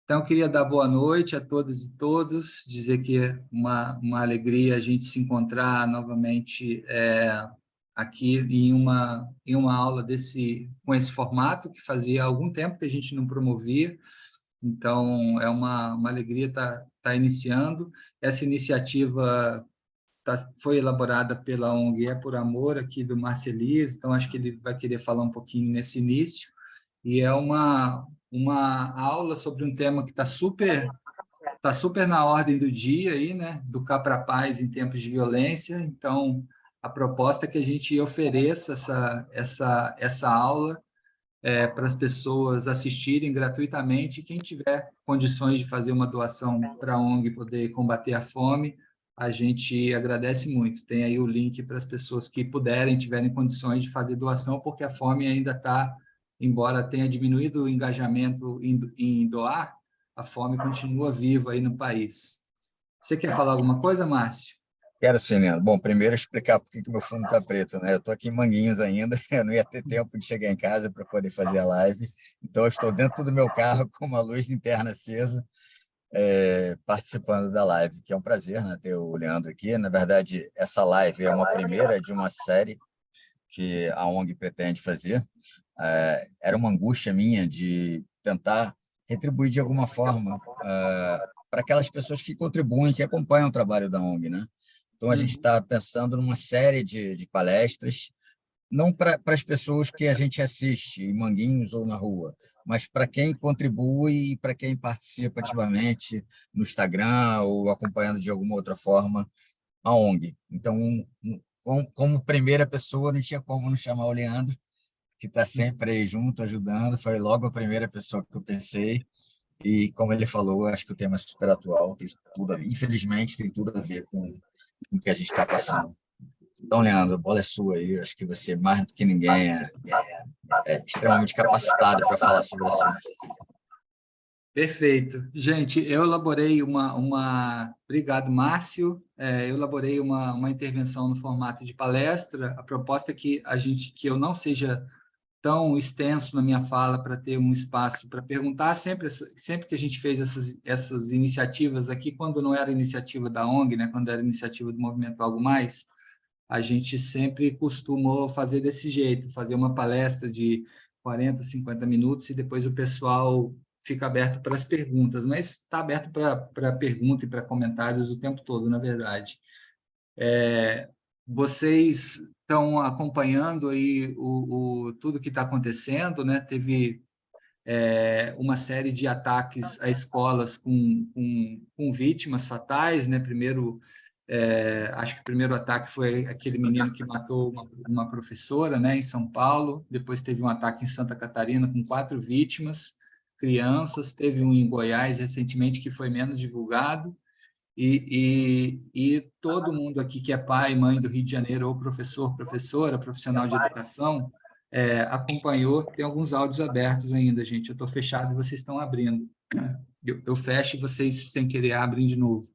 Então, eu queria dar boa noite a todas e todos, dizer que é uma alegria a gente se encontrar novamente aqui em uma aula com esse formato, que fazia algum tempo que a gente não promovia. Então, é uma alegria estar iniciando. Essa iniciativa foi elaborada pela ONG É por Amor, aqui do Marcelis, então acho que ele vai querer falar um pouquinho nesse início. E é uma aula sobre um tema que tá super na ordem do dia aí, né? Educar para a paz em tempos de violência. Então, a proposta é que a gente ofereça essa aula para as pessoas assistirem gratuitamente. Quem tiver condições de fazer uma doação para a ONG poder combater a fome, a gente agradece muito. Tem aí o link para as pessoas que puderem, tiverem condições de fazer doação, porque a fome ainda está, embora tenha diminuído o engajamento em doar, a fome continua viva aí no país. Você quer falar alguma coisa, Márcio? Quero sim, Leandro. Bom, primeiro explicar por que que meu fundo está preto, né? Eu estou aqui em Manguinhos ainda, eu não ia ter tempo de chegar em casa para poder fazer a live, então eu estou dentro do meu carro com uma luz interna acesa, participando da live, que é um prazer, né, ter o Leandro aqui. Na verdade, essa live é uma primeira de uma série que a ONG pretende fazer. Era uma angústia minha de tentar retribuir de alguma forma para aquelas pessoas que contribuem, que acompanham o trabalho da ONG, né? Então, a gente Uhum. está pensando numa série de palestras, não para as pessoas que a gente assiste em Manguinhos ou na rua, mas para quem contribui e para quem participa ativamente no Instagram ou acompanhando de alguma outra forma a ONG. Então, como primeira pessoa, não tinha como não chamar o Leandro, que está sempre aí junto, ajudando. Foi logo a primeira pessoa que eu pensei. E, como ele falou, acho que o tema é super atual, tem tudo infelizmente, tem tudo a ver com o que a gente está passando. Então, Leandro, a bola é sua aí. Acho que você, mais do que ninguém, é extremamente capacitado para falar sobre o assunto. Perfeito. Gente, eu elaborei Obrigado, Márcio. Eu elaborei uma intervenção no formato de palestra. A proposta é que eu não seja tão extenso na minha fala para ter um espaço para perguntar. Sempre que a gente fez essas iniciativas aqui, quando não era iniciativa da ONG, né, quando era iniciativa do Movimento Algo Mais, a gente sempre costumou fazer desse jeito, fazer uma palestra de 40, 50 minutos e depois o pessoal fica aberto para as perguntas, mas está aberto para pergunta e para comentários o tempo todo, na verdade. Vocês estão acompanhando aí tudo que está acontecendo, né? Teve uma série de ataques a escolas com vítimas fatais, né? Primeiro, acho que o primeiro ataque foi aquele menino que matou uma professora, né, em São Paulo. Depois teve um ataque em Santa Catarina com 4 vítimas, crianças. Teve um em Goiás recentemente que foi menos divulgado. E todo mundo aqui que é pai, mãe do Rio de Janeiro, ou professor, professora, profissional de educação, acompanhou. Tem alguns áudios abertos ainda, gente. Eu estou fechado e vocês estão abrindo. Eu fecho e vocês, sem querer, abrem de novo.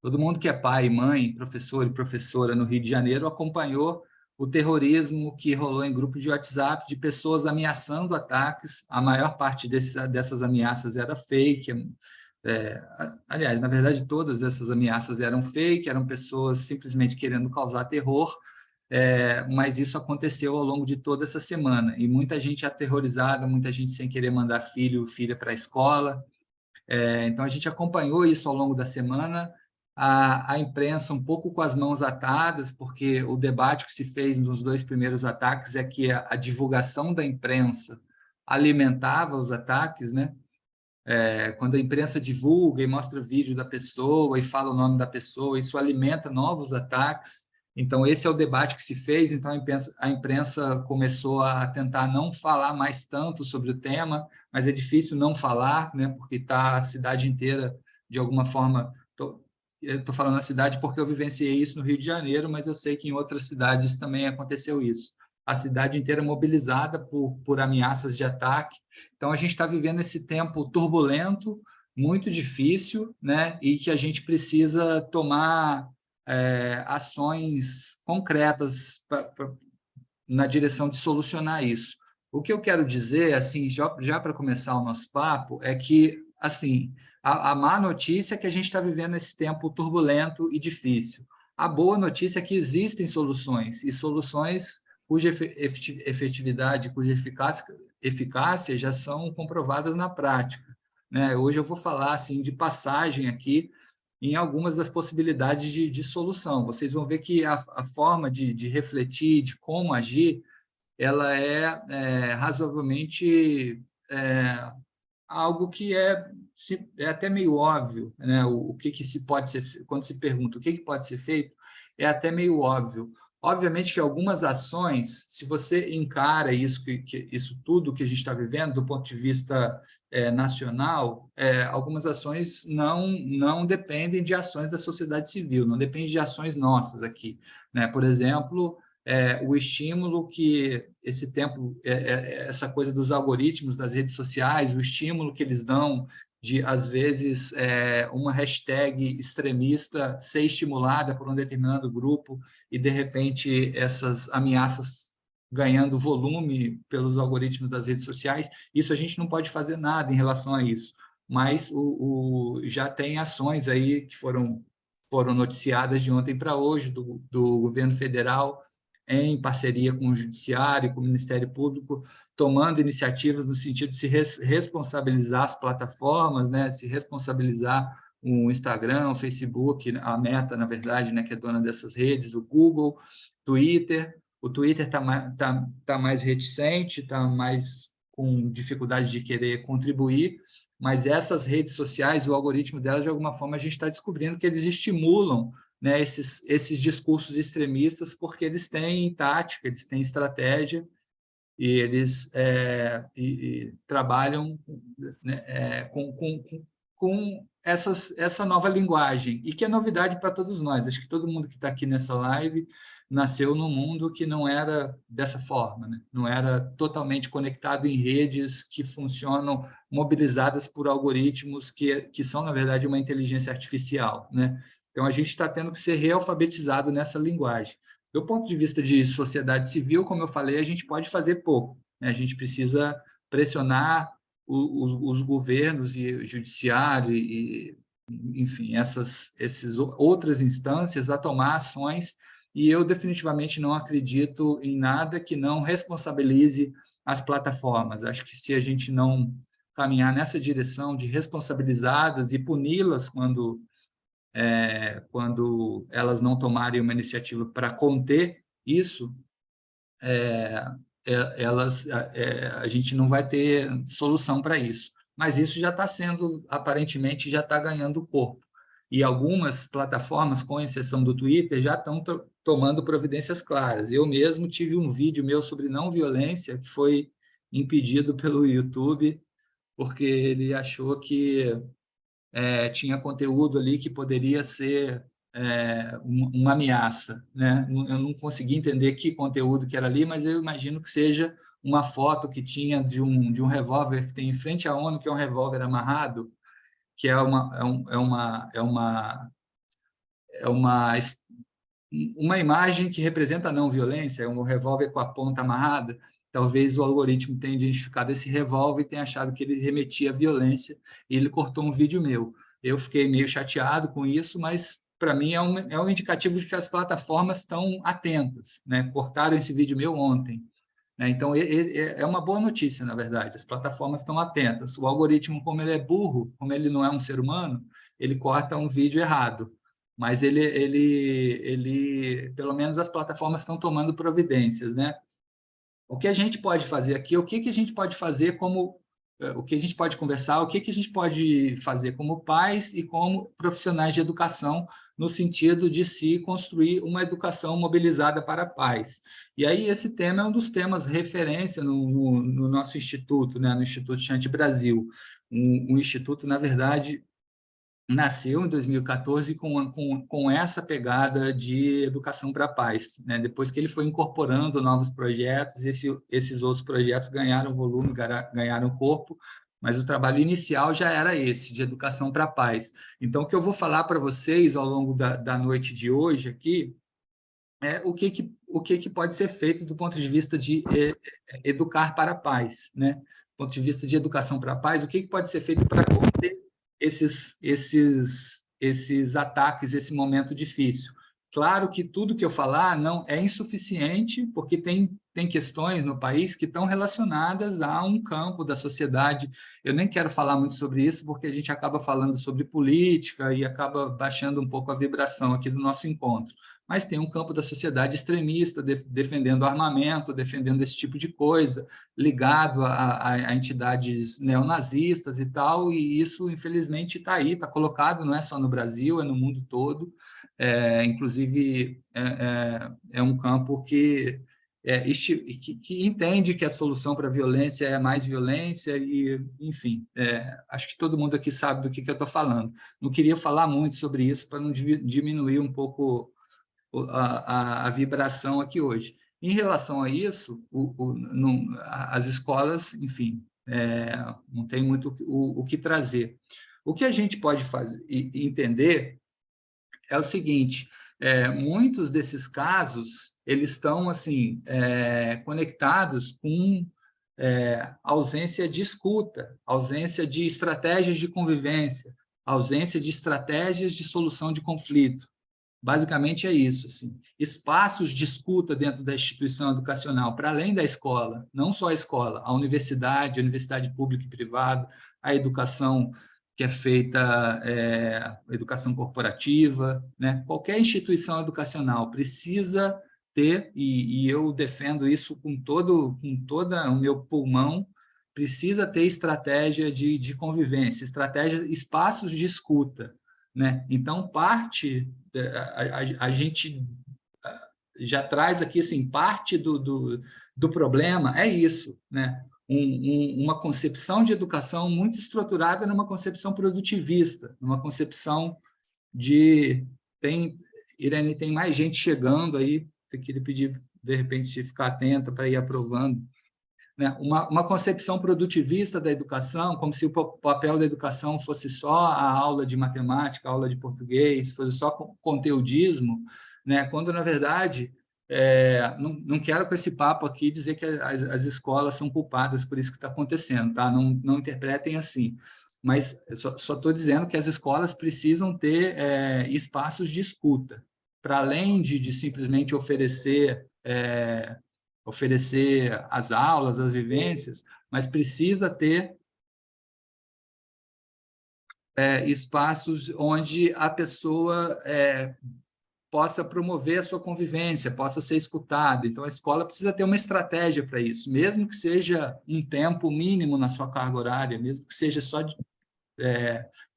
Todo mundo que é pai, mãe, professor e professora no Rio de Janeiro acompanhou o terrorismo que rolou em grupos de WhatsApp de pessoas ameaçando ataques. A maior parte dessas ameaças era fake. Aliás, na verdade, todas essas ameaças eram fake, eram pessoas simplesmente querendo causar terror, mas isso aconteceu ao longo de toda essa semana. E muita gente aterrorizada, muita gente sem querer mandar filho ou filha para a escola. Então, a gente acompanhou isso ao longo da semana, a imprensa um pouco com as mãos atadas, porque o debate que se fez nos 2 primeiros ataques é que a divulgação da imprensa alimentava os ataques, né? Quando a imprensa divulga e mostra vídeo da pessoa e fala o nome da pessoa, isso alimenta novos ataques. Então, esse é o debate que se fez. Então, a imprensa começou a tentar não falar mais tanto sobre o tema, mas é difícil não falar, né, porque está a cidade inteira, de alguma forma. Eu estou falando a cidade porque eu vivenciei isso no Rio de Janeiro, mas eu sei que em outras cidades também aconteceu isso. A cidade inteira mobilizada por ameaças de ataque. Então, a gente está vivendo esse tempo turbulento, muito difícil, né? E que a gente precisa tomar ações concretas na direção de solucionar isso. O que eu quero dizer, assim, já para começar o nosso papo, é que, assim, a má notícia é que a gente está vivendo esse tempo turbulento e difícil. A boa notícia é que existem soluções, e soluções cuja efetividade, cuja eficácia já são comprovadas na prática, né? Hoje eu vou falar, assim, de passagem aqui em algumas das possibilidades de solução. Vocês vão ver que a forma de refletir, de como agir, ela é razoavelmente algo que é até meio óbvio, né? O que se pode ser, quando se pergunta o que pode ser feito, é até meio óbvio. Obviamente que algumas ações, se você encara isso tudo que a gente está vivendo do ponto de vista nacional, algumas ações não dependem de ações da sociedade civil, não dependem de ações nossas aqui, né? Por exemplo, o estímulo que esse tempo, essa coisa dos algoritmos das redes sociais, o estímulo que eles dão de, às vezes, uma hashtag extremista ser estimulada por um determinado grupo e, de repente, essas ameaças ganhando volume pelos algoritmos das redes sociais, isso a gente não pode fazer nada em relação a isso. Mas já tem ações aí que foram noticiadas de ontem para hoje do governo federal, em parceria com o Judiciário, com o Ministério Público, tomando iniciativas no sentido de se responsabilizar as plataformas, né, se responsabilizar o Instagram, o Facebook, a Meta, na verdade, né, que é dona dessas redes, o Google, Twitter. O Twitter tá mais reticente, está mais com dificuldade de querer contribuir, mas essas redes sociais, o algoritmo delas, de alguma forma, a gente está descobrindo que eles estimulam, né, esses discursos extremistas, porque eles têm tática, eles têm estratégia, e eles trabalham, né, com essa nova linguagem, e que é novidade para todos nós. Acho que todo mundo que está aqui nessa live nasceu num mundo que não era dessa forma, né? Não era totalmente conectado em redes que funcionam mobilizadas por algoritmos que são, na verdade, uma inteligência artificial, né? Então, a gente está tendo que ser realfabetizado nessa linguagem. Do ponto de vista de sociedade civil, como eu falei, a gente pode fazer pouco, né? A gente precisa pressionar os governos e o judiciário e, enfim, essas outras instâncias a tomar ações, e eu definitivamente não acredito em nada que não responsabilize as plataformas. Acho que se a gente não caminhar nessa direção de responsabilizá-las e puni-las quando elas não tomarem uma iniciativa para conter isso, a gente não vai ter solução para isso. Mas isso já está sendo, aparentemente, já está ganhando corpo. E algumas plataformas, com exceção do Twitter, já estão tomando providências claras. Eu mesmo tive um vídeo meu sobre não violência que foi impedido pelo YouTube, porque ele achou que tinha conteúdo ali que poderia ser uma ameaça, né? Eu não consegui entender que conteúdo que era ali, mas eu imagino que seja uma foto que tinha de um revólver que tem em frente à ONU, que é um revólver amarrado, que é uma imagem que representa a não violência, é um revólver com a ponta amarrada. Talvez o algoritmo tenha identificado esse revólver e tenha achado que ele remetia à violência, e ele cortou um vídeo meu. Eu fiquei meio chateado com isso, mas para mim é um indicativo de que as plataformas estão atentas, né? Cortaram esse vídeo meu ontem, né? Então, é uma boa notícia, na verdade. As plataformas estão atentas. O algoritmo, como ele é burro, como ele não é um ser humano, ele corta um vídeo errado. Mas pelo menos as plataformas estão tomando providências, né? O que a gente pode fazer aqui, o que a gente pode fazer o que a gente pode conversar, o que a gente pode fazer como pais e como profissionais de educação, no sentido de se construir uma educação mobilizada para pais. E aí esse tema é um dos temas referência no nosso instituto, né, no Instituto Chante Brasil. Um instituto, na verdade, nasceu em 2014 com essa pegada de educação para a paz, né? Depois que ele foi incorporando novos projetos, esses outros projetos ganharam volume, ganharam corpo, mas o trabalho inicial já era esse, de educação para a paz. Então, o que eu vou falar para vocês ao longo da noite de hoje aqui o que pode ser feito do ponto de vista de educar para a paz, né? Do ponto de vista de educação para a paz, o que pode ser feito para conter esses ataques, esse momento difícil. Claro que tudo que eu falar não é insuficiente, porque tem questões no país que estão relacionadas a um campo da sociedade. Eu nem quero falar muito sobre isso, porque a gente acaba falando sobre política e acaba baixando um pouco a vibração aqui do nosso encontro. Mas tem um campo da sociedade extremista, defendendo armamento, defendendo esse tipo de coisa, ligado a entidades neonazistas e tal, e isso, infelizmente, está aí, está colocado, não é só no Brasil, é no mundo todo. Inclusive, é um campo que entende que a solução para a violência é mais violência e, enfim, acho que todo mundo aqui sabe do que eu estou falando. Não queria falar muito sobre isso para não diminuir um pouco a vibração aqui hoje. Em relação a isso, as escolas, enfim, não tem muito o que trazer. O que a gente pode fazer e entender é o seguinte: muitos desses casos eles estão assim conectados com ausência de escuta, ausência de estratégias de convivência, ausência de estratégias de solução de conflito. Basicamente é isso, assim. Espaços de escuta dentro da instituição educacional, para além da escola, não só a escola, a universidade pública e privada, a educação que é feita, educação corporativa, né? Qualquer instituição educacional precisa ter, e eu defendo isso com todo o meu pulmão, precisa ter estratégia de convivência, estratégia, espaços de escuta, né? Então, a gente já traz aqui assim, parte do problema é isso, né? Uma concepção de educação muito estruturada numa concepção produtivista, numa concepção de... Irene, tem mais gente chegando aí, eu queria pedir, de repente, de ficar atenta para ir aprovando, né? Uma concepção produtivista da educação, como se o papel da educação fosse só a aula de matemática, a aula de português, fosse só conteudismo, né? Quando, na verdade, não quero com esse papo aqui dizer que as escolas são culpadas por isso que está acontecendo, tá? Não interpretem assim. Mas só estou dizendo que as escolas precisam ter espaços de escuta, para além de simplesmente oferecer as aulas, as vivências, mas precisa ter espaços onde a pessoa possa promover a sua convivência, possa ser escutada. Então, a escola precisa ter uma estratégia para isso, mesmo que seja um tempo mínimo na sua carga horária, mesmo que seja só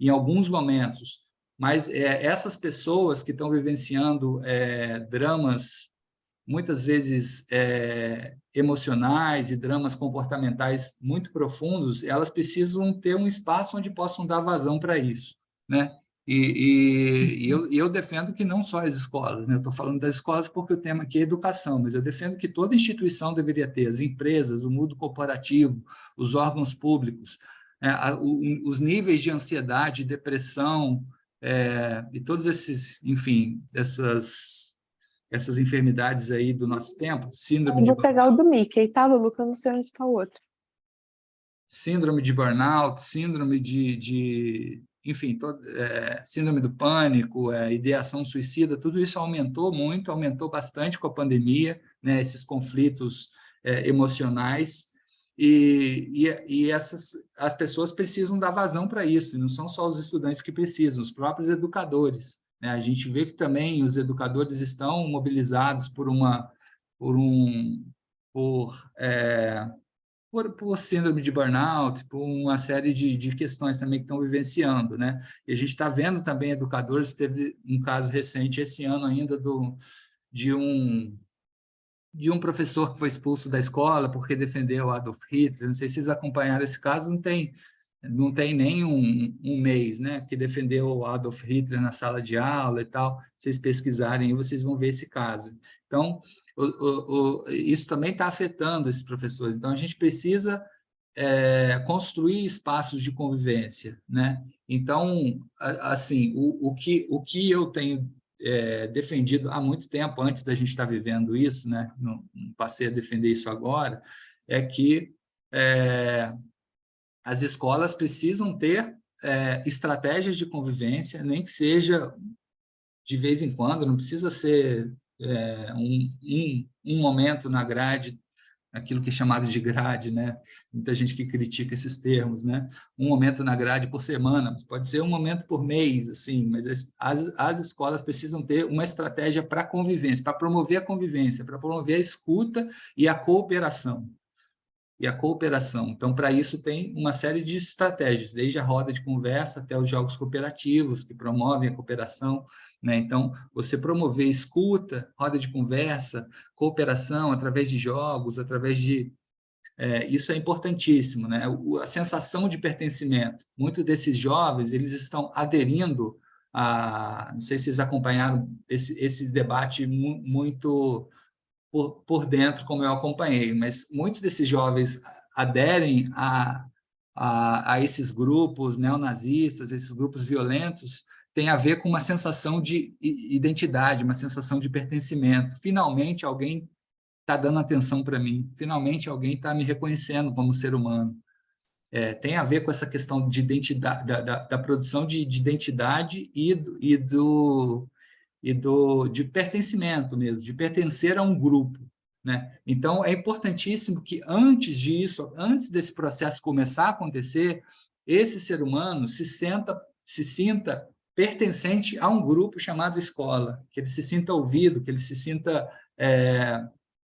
em alguns momentos. Mas essas pessoas que estão vivenciando dramas muitas vezes emocionais e dramas comportamentais muito profundos, elas precisam ter um espaço onde possam dar vazão para isso, né? E eu defendo que não só as escolas, né? Eu estou falando das escolas porque o tema aqui é educação, mas eu defendo que toda instituição deveria ter, as empresas, o mundo corporativo, os órgãos públicos, os níveis de ansiedade, depressão, e todos esses, enfim, essas enfermidades aí do nosso tempo, Eu vou pegar o do Mickey, tá, Lulu? Que eu não sei onde está o outro. Síndrome de burnout, síndrome enfim, síndrome do pânico, ideação suicida, tudo isso aumentou bastante com a pandemia, né, esses conflitos emocionais, e as pessoas precisam dar vazão para isso, e não são só os estudantes que precisam, os próprios educadores, né? A gente vê que também os educadores estão mobilizados por síndrome de burnout, por uma série de questões também que estão vivenciando, né? E a gente está vendo também educadores, teve um caso recente esse ano ainda de um professor que foi expulso da escola porque defendeu Adolf Hitler. Não sei se vocês acompanharam esse caso, não tem nem um mês, né, que defendeu o Adolf Hitler na sala de aula e tal. Se vocês pesquisarem, vocês vão ver esse caso. Então, isso também está afetando esses professores. Então, a gente precisa construir espaços de convivência, né? Então, assim, o que eu tenho defendido há muito tempo, antes da gente estar vivendo isso, né? Não passei a defender isso agora, é que as escolas precisam ter estratégias de convivência, nem que seja de vez em quando, não precisa ser um momento na grade, aquilo que é chamado de grade, né? Muita gente que critica esses termos, né? Um momento na grade por semana, pode ser um momento por mês, assim, mas as escolas precisam ter uma estratégia para a convivência, para promover a convivência, para promover a escuta e a cooperação. Então, para isso, tem uma série de estratégias, desde a roda de conversa até os jogos cooperativos, que promovem a cooperação, né? Então, você promover escuta, roda de conversa, cooperação, através de jogos, através de... isso é importantíssimo, né? A sensação de pertencimento. Muitos desses jovens, eles estão aderindo a... Não sei se vocês acompanharam esse debate muito... Por dentro, como eu acompanhei, mas muitos desses jovens aderem a esses grupos neonazistas, esses grupos violentos, tem a ver com uma sensação de identidade, uma sensação de pertencimento. Finalmente, alguém está dando atenção para mim, finalmente alguém está me reconhecendo como ser humano. Tem a ver com essa questão de identidade, da produção de identidade de pertencimento mesmo, de pertencer a um grupo, né? Então, é importantíssimo que antes disso, antes desse processo começar a acontecer, esse ser humano se sinta pertencente a um grupo chamado escola, que ele se sinta ouvido, que ele se sinta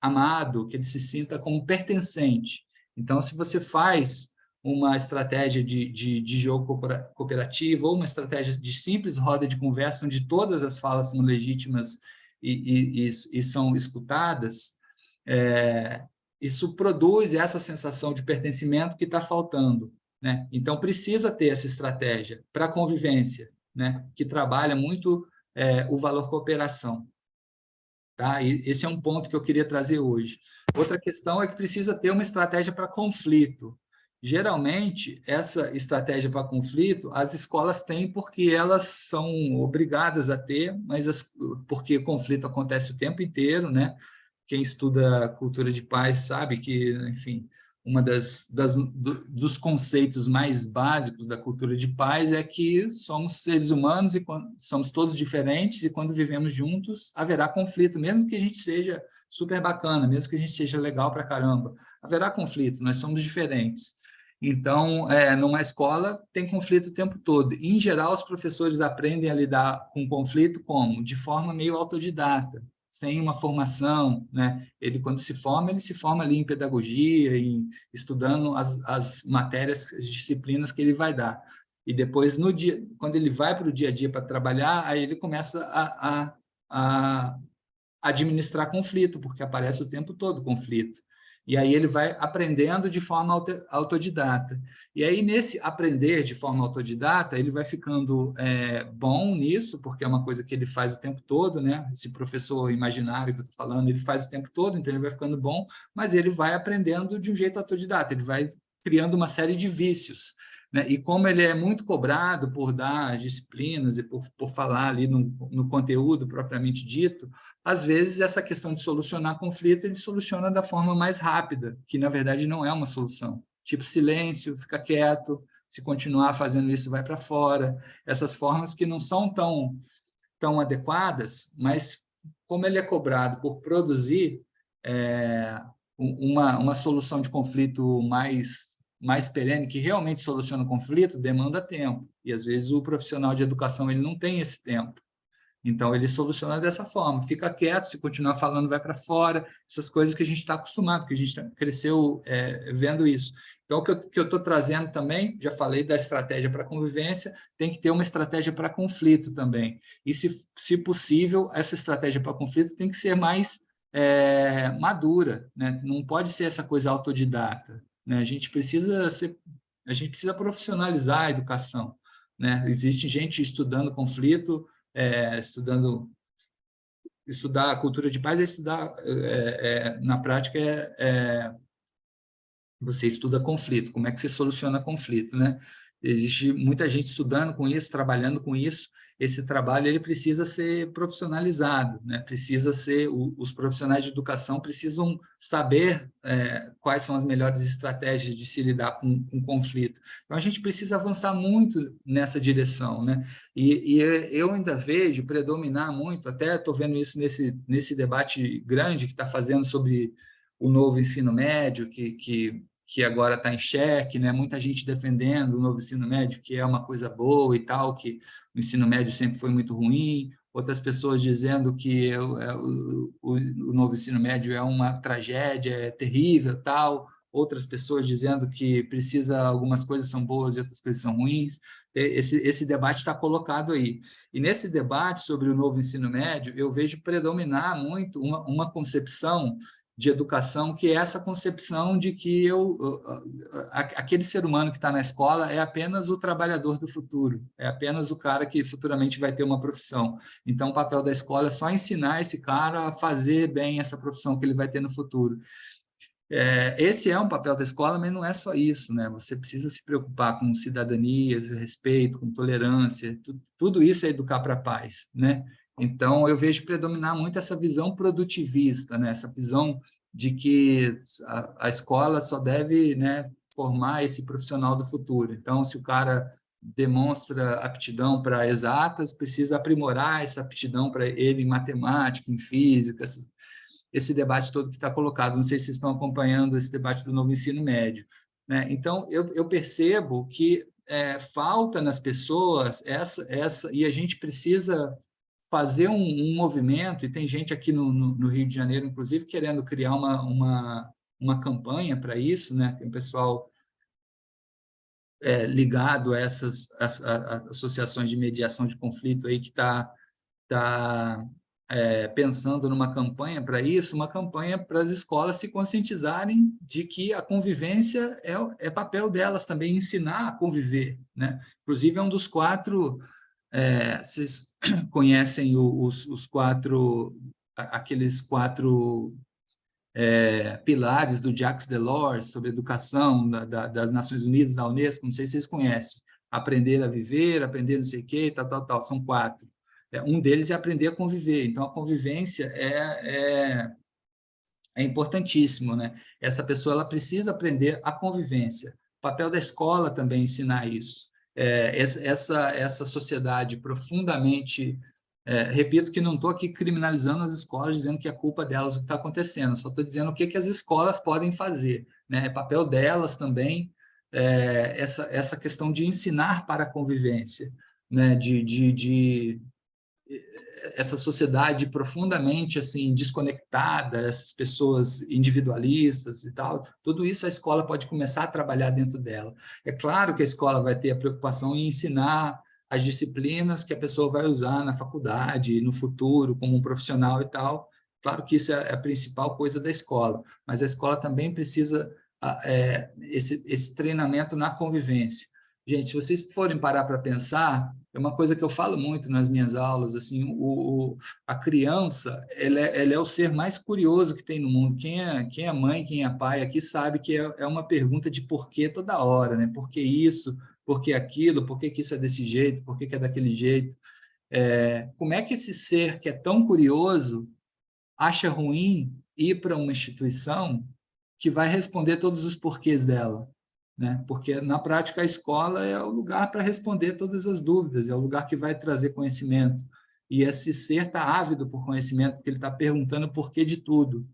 amado, que ele se sinta como pertencente. Então, se você faz uma estratégia de jogo cooperativo ou uma estratégia de simples roda de conversa, onde todas as falas são legítimas e são escutadas, isso produz essa sensação de pertencimento que está faltando, né? Então, precisa ter essa estratégia para a convivência, né? Que trabalha muito o valor cooperação. Tá? E esse é um ponto que eu queria trazer hoje. Outra questão é que precisa ter uma estratégia para conflito. Geralmente, essa estratégia para conflito, as escolas têm porque elas são obrigadas a ter, mas porque o conflito acontece o tempo inteiro, né? Quem estuda cultura de paz sabe que, enfim, uma dos conceitos mais básicos da cultura de paz é que somos seres humanos e somos todos diferentes, e quando vivemos juntos haverá conflito, mesmo que a gente seja super bacana, mesmo que a gente seja legal pra caramba, haverá conflito, nós somos diferentes. Então, numa escola tem conflito o tempo todo. Em geral, os professores aprendem a lidar com conflito como? De forma meio autodidata, sem uma formação, né? Ele, quando se forma ali em pedagogia, estudando as matérias, as disciplinas que ele vai dar. E depois, quando ele vai para o dia a dia para trabalhar, aí ele começa a administrar conflito, porque aparece o tempo todo conflito. E aí ele vai aprendendo de forma autodidata. E aí, nesse aprender de forma autodidata, ele vai ficando bom nisso, porque é uma coisa que ele faz o tempo todo, né? Esse professor imaginário que eu estou falando, ele faz o tempo todo, então ele vai ficando bom, mas ele vai aprendendo de um jeito autodidata, ele vai criando uma série de vícios, né? E como ele é muito cobrado por dar disciplinas e por falar ali no conteúdo propriamente dito, às vezes essa questão de solucionar conflito, ele soluciona da forma mais rápida, que na verdade não é uma solução. Tipo silêncio, fica quieto, se continuar fazendo isso vai para fora. Essas formas que não são tão adequadas, mas como ele é cobrado por produzir uma solução de conflito mais perene, que realmente soluciona o conflito, demanda tempo. E às vezes o profissional de educação ele não tem esse tempo. Então, ele soluciona dessa forma, fica quieto, se continuar falando, vai para fora, essas coisas que a gente está acostumado, que a gente cresceu vendo isso. Então, o que eu estou trazendo também, já falei da estratégia para convivência, tem que ter uma estratégia para conflito também. E, se possível, essa estratégia para conflito tem que ser mais madura, né? Não pode ser essa coisa autodidata, né? A gente precisa profissionalizar a educação, né? Existe gente estudando conflito, estudar a cultura de paz é estudar, na prática, você estuda conflito, como é que você soluciona conflito, né? Existe muita gente estudando com isso, trabalhando com isso, esse trabalho ele precisa ser profissionalizado, né? Precisa ser, os profissionais de educação precisam saber quais são as melhores estratégias de se lidar com conflito. Então, a gente precisa avançar muito nessa direção, né? E eu ainda vejo predominar muito, até estou vendo isso nesse debate grande que está fazendo sobre o novo ensino médio, que agora está em xeque, né? Muita gente defendendo o novo ensino médio, que é uma coisa boa e tal, que o ensino médio sempre foi muito ruim, outras pessoas dizendo que o novo ensino médio é uma tragédia, é terrível, tal, outras pessoas dizendo que algumas coisas são boas e outras coisas são ruins. Esse debate está colocado aí. E nesse debate sobre o novo ensino médio, eu vejo predominar muito uma concepção de educação, que é essa concepção de que aquele ser humano que está na escola é apenas o trabalhador do futuro, é apenas o cara que futuramente vai ter uma profissão. Então, o papel da escola é só ensinar esse cara a fazer bem essa profissão que ele vai ter no futuro. Esse é um papel da escola, mas não é só isso, né? Você precisa se preocupar com cidadania, respeito, com tolerância, tudo isso é educar para a paz, né? Então, eu vejo predominar muito essa visão produtivista, né? Essa visão de que a escola só deve, né, formar esse profissional do futuro. Então, se o cara demonstra aptidão para exatas, precisa aprimorar essa aptidão para ele em matemática, em física, esse debate todo que está colocado. Não sei se vocês estão acompanhando esse debate do novo ensino médio, né? Então, eu percebo que falta nas pessoas e a gente precisa fazer um movimento, e tem gente aqui no Rio de Janeiro, inclusive, querendo criar uma campanha para isso, né? Tem um pessoal ligado a essas associações de mediação de conflito aí que está pensando numa campanha para isso, uma campanha para as escolas se conscientizarem de que a convivência é papel delas também, ensinar a conviver, né? Inclusive, é um dos 4... vocês conhecem aqueles 4 pilares do Jacques Delors sobre educação das Nações Unidas, da Unesco, não sei se vocês conhecem. Aprender a viver, aprender não sei o quê, tal, são 4. Um deles é aprender a conviver. Então, a convivência é importantíssimo, né? Essa pessoa ela precisa aprender a convivência. O papel da escola também é ensinar isso. Essa sociedade profundamente... repito que não estou aqui criminalizando as escolas, dizendo que é culpa delas o que está acontecendo, só estou dizendo o que as escolas podem fazer, né? É papel delas também essa questão de ensinar para a convivência, né? Essa sociedade profundamente assim desconectada, essas pessoas individualistas e tal, tudo isso a escola pode começar a trabalhar dentro dela. É claro que a escola vai ter a preocupação em ensinar as disciplinas que a pessoa vai usar na faculdade, no futuro, como um profissional e tal. Claro que isso é a principal coisa da escola, mas a escola também precisa esse treinamento na convivência. Gente, se vocês forem parar para pensar, é uma coisa que eu falo muito nas minhas aulas, assim, a criança, ela é o ser mais curioso que tem no mundo. Quem é mãe, quem é pai aqui sabe que é uma pergunta de porquê toda hora, né? Por que isso? Por que aquilo? Por que isso é desse jeito? Por que é daquele jeito? Como é que esse ser que é tão curioso acha ruim ir para uma instituição que vai responder todos os porquês dela? Né? Porque, na prática, a escola é o lugar para responder todas as dúvidas, é o lugar que vai trazer conhecimento. E esse ser está ávido por conhecimento, porque ele está perguntando o porquê de tudo.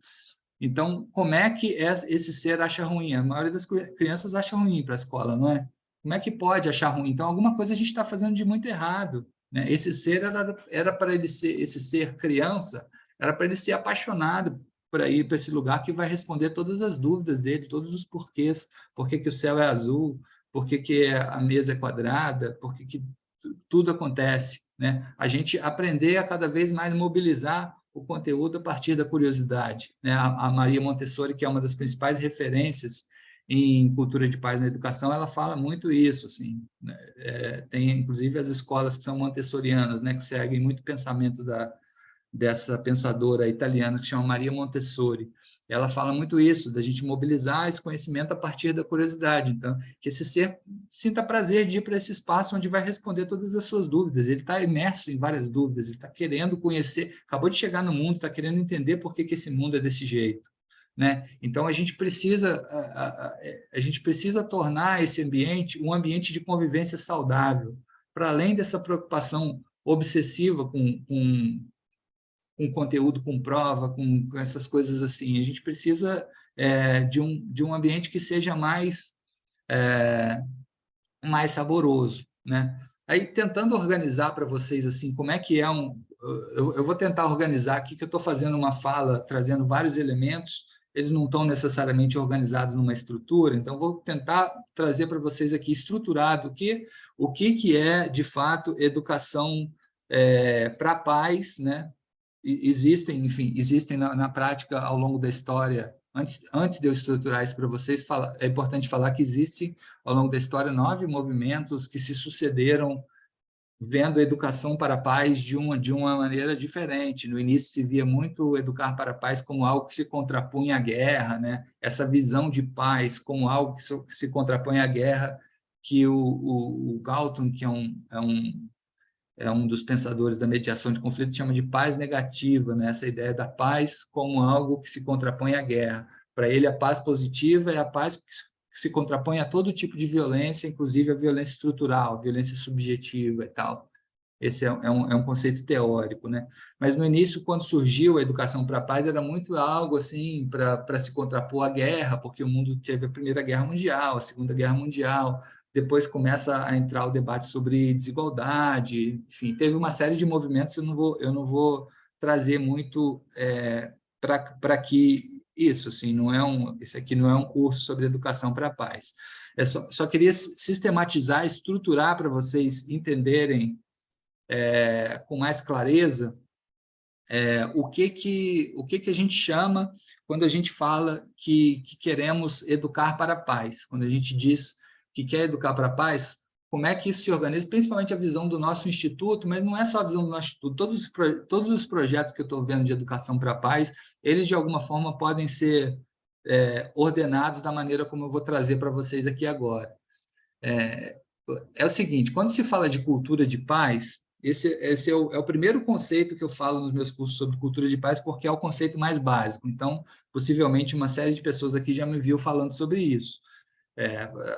Então, como é que esse ser acha ruim? A maioria das crianças acha ruim para a escola, não é? Como é que pode achar ruim? Então, alguma coisa a gente está fazendo de muito errado. Né? Esse ser era para ele ser, esse ser criança, era para ele ser apaixonado para ir para esse lugar que vai responder todas as dúvidas dele, todos os porquês, por que o céu é azul, por que a mesa é quadrada, por que tudo acontece. Né? A gente aprender a cada vez mais mobilizar o conteúdo a partir da curiosidade. Né? A Maria Montessori, que é uma das principais referências em cultura de paz na educação, ela fala muito isso. Assim, né? Tem, inclusive, as escolas que são montessorianas, né? Que seguem muito o pensamento dessa pensadora italiana que chama Maria Montessori. Ela fala muito isso, da gente mobilizar esse conhecimento a partir da curiosidade. Então, que esse ser sinta prazer de ir para esse espaço onde vai responder todas as suas dúvidas. Ele está imerso em várias dúvidas, ele está querendo conhecer, acabou de chegar no mundo, está querendo entender por que esse mundo é desse jeito. Né? Então, a gente precisa tornar esse ambiente um ambiente de convivência saudável, para além dessa preocupação obsessiva com conteúdo, com prova, com essas coisas assim. A gente precisa de um ambiente que seja mais saboroso, né? Aí, tentando organizar para vocês, assim, como é que é eu vou tentar organizar aqui, que eu estou fazendo uma fala, trazendo vários elementos, eles não estão necessariamente organizados numa estrutura, então vou tentar trazer para vocês aqui estruturado o que é, de fato, educação para pais, né? Existem na prática, ao longo da história, antes de eu estruturar isso para vocês, é importante falar que existem, ao longo da história, 9 movimentos que se sucederam vendo a educação para pais de uma maneira diferente. No início se via muito educar para pais como algo que se contrapunha à guerra, né? Essa visão de paz como algo que se contrapõe à guerra, que o Galton, que é um dos pensadores da mediação de conflito, chama de paz negativa, né? Essa ideia da paz como algo que se contrapõe à guerra. Para ele, a paz positiva é a paz que se contrapõe a todo tipo de violência, inclusive a violência estrutural, a violência subjetiva e tal. Esse é um conceito teórico, né? Mas no início, quando surgiu a educação para a paz, era muito algo assim para se contrapor à guerra, porque o mundo teve a Primeira Guerra Mundial, a Segunda Guerra Mundial, depois começa a entrar o debate sobre desigualdade, enfim, teve uma série de movimentos. Eu não vou trazer muito para que isso, assim, esse aqui não é um curso sobre educação para a paz. Só queria sistematizar, estruturar para vocês entenderem com mais clareza o que a gente chama quando a gente fala que queremos educar para a paz, quando a gente diz que quer educar para a paz, como é que isso se organiza, principalmente a visão do nosso instituto, mas não é só a visão do nosso instituto, todos os projetos que eu estou vendo de educação para a paz, eles de alguma forma podem ser ordenados da maneira como eu vou trazer para vocês aqui agora. É o seguinte, quando se fala de cultura de paz, esse é o primeiro conceito que eu falo nos meus cursos sobre cultura de paz, porque é o conceito mais básico. Então, possivelmente, uma série de pessoas aqui já me viu falando sobre isso,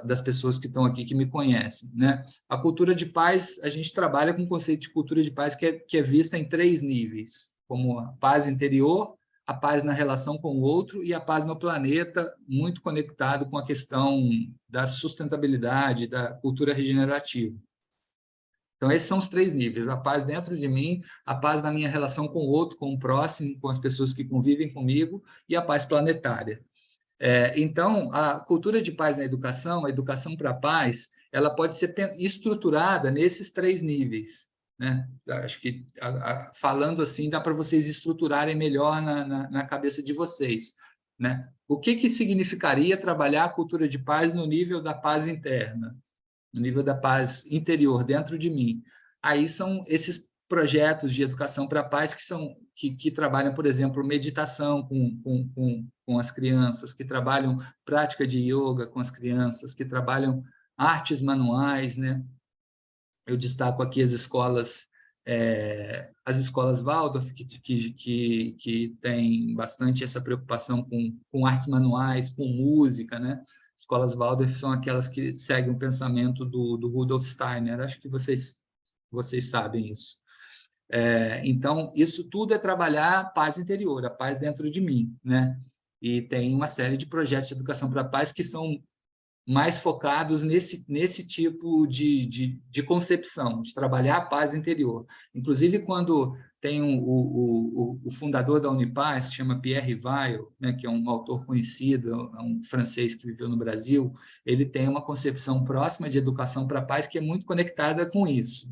das pessoas que estão aqui que me conhecem, né? A cultura de paz, a gente trabalha com o conceito de cultura de paz que é vista em 3 níveis, como a paz interior, a paz na relação com o outro e a paz no planeta, muito conectado com a questão da sustentabilidade, da cultura regenerativa. Então, esses são os 3 níveis: a paz dentro de mim, a paz na minha relação com o outro, com o próximo, com as pessoas que convivem comigo, e a paz planetária. Então, a cultura de paz na educação, a educação para a paz, ela pode ser estruturada nesses 3 níveis. Né? Acho que, falando assim, dá para vocês estruturarem melhor na cabeça de vocês. Né? O que significaria trabalhar a cultura de paz no nível da paz interna, no nível da paz interior, dentro de mim? Aí são esses projetos de educação para a paz que trabalham, por exemplo, meditação com as crianças, que trabalham prática de yoga com as crianças, que trabalham artes manuais, né? Eu destaco aqui as escolas Waldorf, que têm bastante essa preocupação com artes manuais, com música, né? Escolas Waldorf são aquelas que seguem o pensamento do Rudolf Steiner, acho que vocês sabem isso. Então, isso tudo é trabalhar a paz interior, a paz dentro de mim, né? E tem uma série de projetos de educação para a paz que são mais focados nesse tipo de concepção, de trabalhar a paz interior. Inclusive, quando tem o fundador da Unipaz, se chama Pierre Weil, né, que é um autor conhecido, é um francês que viveu no Brasil, ele tem uma concepção próxima de educação para a paz que é muito conectada com isso,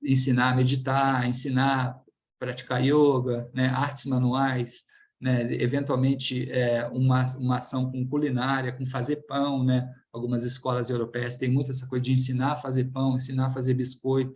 ensinar a meditar, ensinar a praticar yoga, né, artes manuais, né, eventualmente uma ação com culinária, com fazer pão, né? Algumas escolas europeias têm muito essa coisa de ensinar a fazer pão, ensinar a fazer biscoito,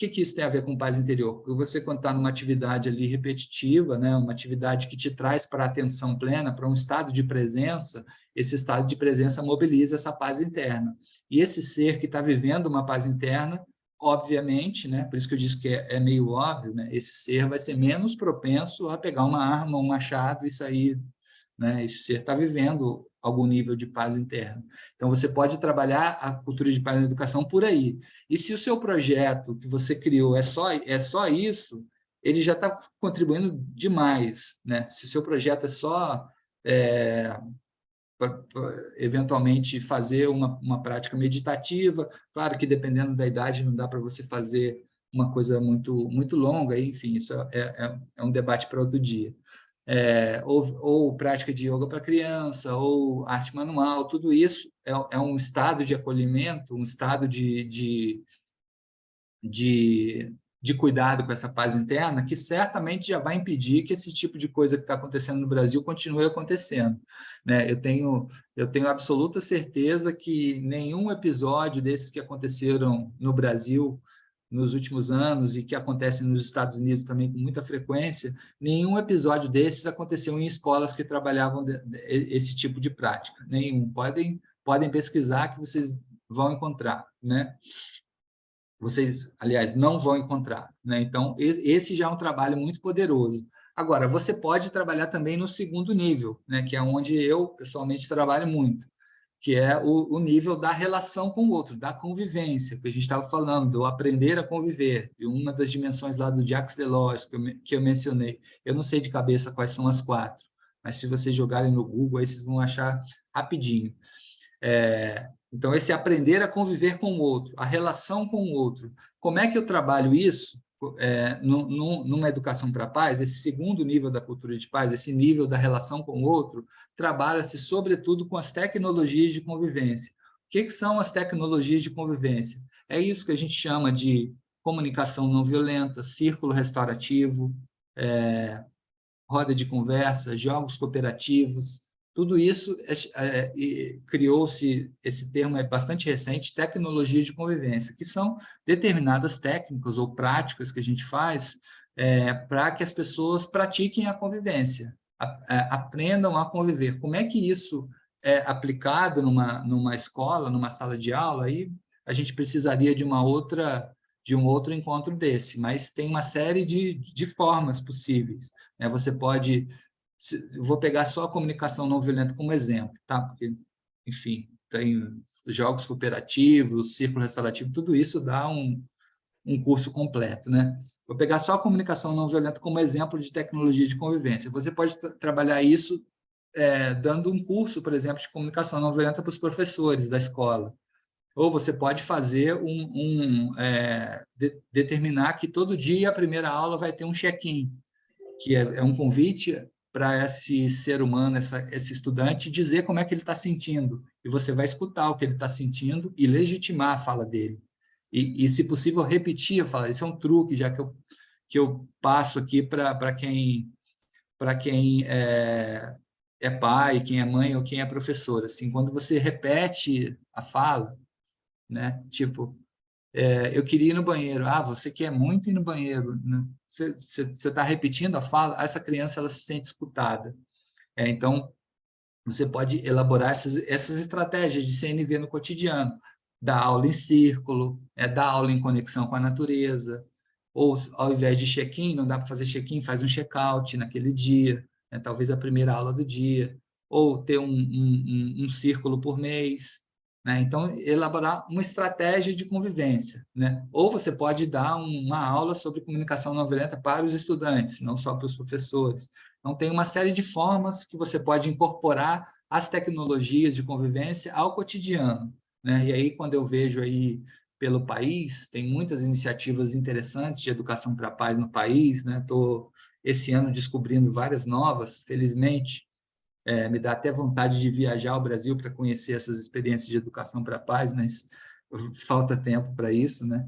que isso tem a ver com paz interior? Porque você, quando está numa atividade ali repetitiva, né, uma atividade que te traz para a atenção plena, para um estado de presença, esse estado de presença mobiliza essa paz interna. E esse ser que está vivendo uma paz interna, obviamente, né, por isso que eu disse que é meio óbvio, né, esse ser vai ser menos propenso a pegar uma arma, um machado e sair, né, esse ser está vivendo algum nível de paz interna. Então, você pode trabalhar a cultura de paz na educação por aí. E se o seu projeto que você criou é só isso, ele já está contribuindo demais, né? Se o seu projeto é só, eventualmente, fazer uma prática meditativa, claro que dependendo da idade não dá para você fazer uma coisa muito, muito longa, enfim, isso é um debate para outro dia. Ou prática de yoga para criança, ou arte manual, tudo isso é um estado de acolhimento, um estado de cuidado com essa paz interna, que certamente já vai impedir que esse tipo de coisa que está acontecendo no Brasil continue acontecendo, né? Eu tenho absoluta certeza que nenhum episódio desses que aconteceram no Brasil nos últimos anos e que acontecem nos Estados Unidos também com muita frequência, nenhum episódio desses aconteceu em escolas que trabalhavam esse tipo de prática. Nenhum. Podem pesquisar que vocês vão encontrar, né? Vocês, aliás, não vão encontrar, né? Então, esse já é um trabalho muito poderoso. Agora, você pode trabalhar também no segundo nível, né? Que é onde eu, pessoalmente, trabalho muito, que é o nível da relação com o outro, da convivência, que a gente estava falando, do aprender a conviver, de uma das dimensões lá do Jacques Delors, que eu mencionei. Eu não sei de cabeça quais são as 4, mas se vocês jogarem no Google, aí vocês vão achar rapidinho. Então, esse aprender a conviver com o outro, a relação com o outro. Como é que eu trabalho isso numa educação para a paz? Esse segundo nível da cultura de paz, esse nível da relação com o outro, trabalha-se sobretudo com as tecnologias de convivência. O que são as tecnologias de convivência? É isso que a gente chama de comunicação não violenta, círculo restaurativo, roda de conversa, jogos cooperativos. Tudo isso criou-se, esse termo é bastante recente, tecnologia de convivência, que são determinadas técnicas ou práticas que a gente faz para que as pessoas pratiquem a convivência, aprendam a conviver. Como é que isso é aplicado numa escola, numa sala de aula? Aí a gente precisaria de um outro encontro desse, mas tem uma série de formas possíveis, né? Você pode... Vou pegar só a comunicação não violenta como exemplo, tá? Porque, enfim, tem jogos cooperativos, círculo restaurativo, tudo isso dá um curso completo, né? Vou pegar só a comunicação não violenta como exemplo de tecnologia de convivência. Você pode trabalhar isso dando um curso, por exemplo, de comunicação não violenta para os professores da escola. Ou você pode fazer determinar que todo dia a primeira aula vai ter um check-in, que é um convite para esse ser humano, esse estudante, dizer como é que ele está sentindo. E você vai escutar o que ele está sentindo e legitimar a fala dele. E, se possível, repetir a fala. Isso é um truque, já que eu passo aqui para quem é pai, quem é mãe ou quem é professor. Assim, quando você repete a fala, né? Tipo, eu queria ir no banheiro. Ah, você quer muito ir no banheiro, né? Você está repetindo a fala, essa criança ela se sente escutada. Então, você pode elaborar essas estratégias de CNV no cotidiano, dar aula em círculo, dar aula em conexão com a natureza, ou ao invés de check-in, não dá para fazer check-in, faz um check-out naquele dia, né? Talvez a primeira aula do dia, ou ter um círculo por mês, né? Então, elaborar uma estratégia de convivência, né? Ou você pode dar uma aula sobre comunicação não violenta para os estudantes, não só para os professores. Então, tem uma série de formas que você pode incorporar as tecnologias de convivência ao cotidiano, né? E aí, quando eu vejo aí pelo país, tem muitas iniciativas interessantes de educação para a paz no país, né? Estou, esse ano, descobrindo várias novas, felizmente. Me dá até vontade de viajar ao Brasil para conhecer essas experiências de educação para a paz, mas falta tempo para isso, né?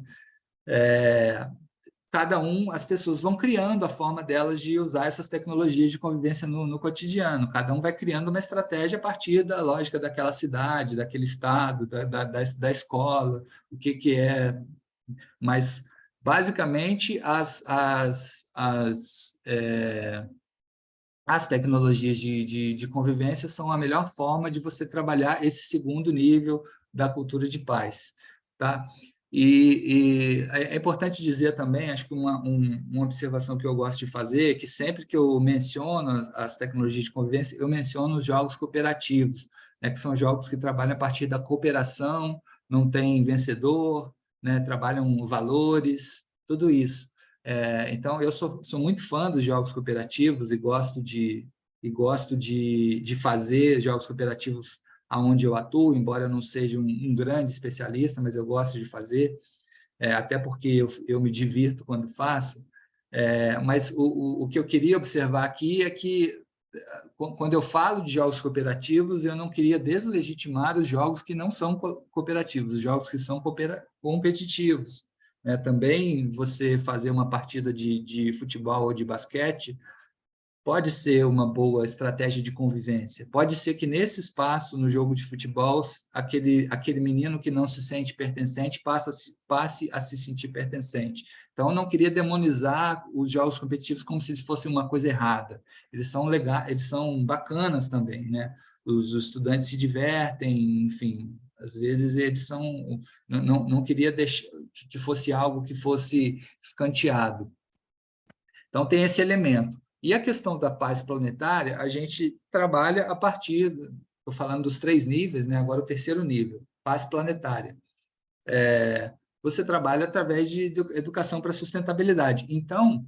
As pessoas vão criando a forma delas de usar essas tecnologias de convivência no cotidiano. Cada um vai criando uma estratégia a partir da lógica daquela cidade, daquele estado, da escola, o que é mais Basicamente, as tecnologias de convivência são a melhor forma de você trabalhar esse segundo nível da cultura de paz, tá? E é importante dizer também, acho que uma observação que eu gosto de fazer é que sempre que eu menciono as tecnologias de convivência, eu menciono os jogos cooperativos, né, que são jogos que trabalham a partir da cooperação, não tem vencedor, né, trabalham valores, tudo isso. Então, eu sou muito fã dos jogos cooperativos e gosto de fazer jogos cooperativos aonde eu atuo, embora eu não seja um grande especialista, mas eu gosto de fazer, até porque eu me divirto quando faço. Mas o que eu queria observar aqui é que, quando eu falo de jogos cooperativos, eu não queria deslegitimar os jogos que não são cooperativos, os jogos que são competitivos. Também você fazer uma partida de futebol ou de basquete pode ser uma boa estratégia de convivência. Pode ser que nesse espaço, no jogo de futebol, aquele menino que não se sente pertencente passe a se sentir pertencente. Então, eu não queria demonizar os jogos competitivos como se fosse uma coisa errada. Eles são legais, eles são bacanas também, né? Os estudantes se divertem, enfim, às vezes eles são... Não queria deixar que fosse algo que fosse escanteado. Então, tem esse elemento. E a questão da paz planetária, a gente trabalha a partir, estou falando dos 3 níveis, né? Agora o terceiro nível, paz planetária. Você trabalha através de educação para sustentabilidade. Então,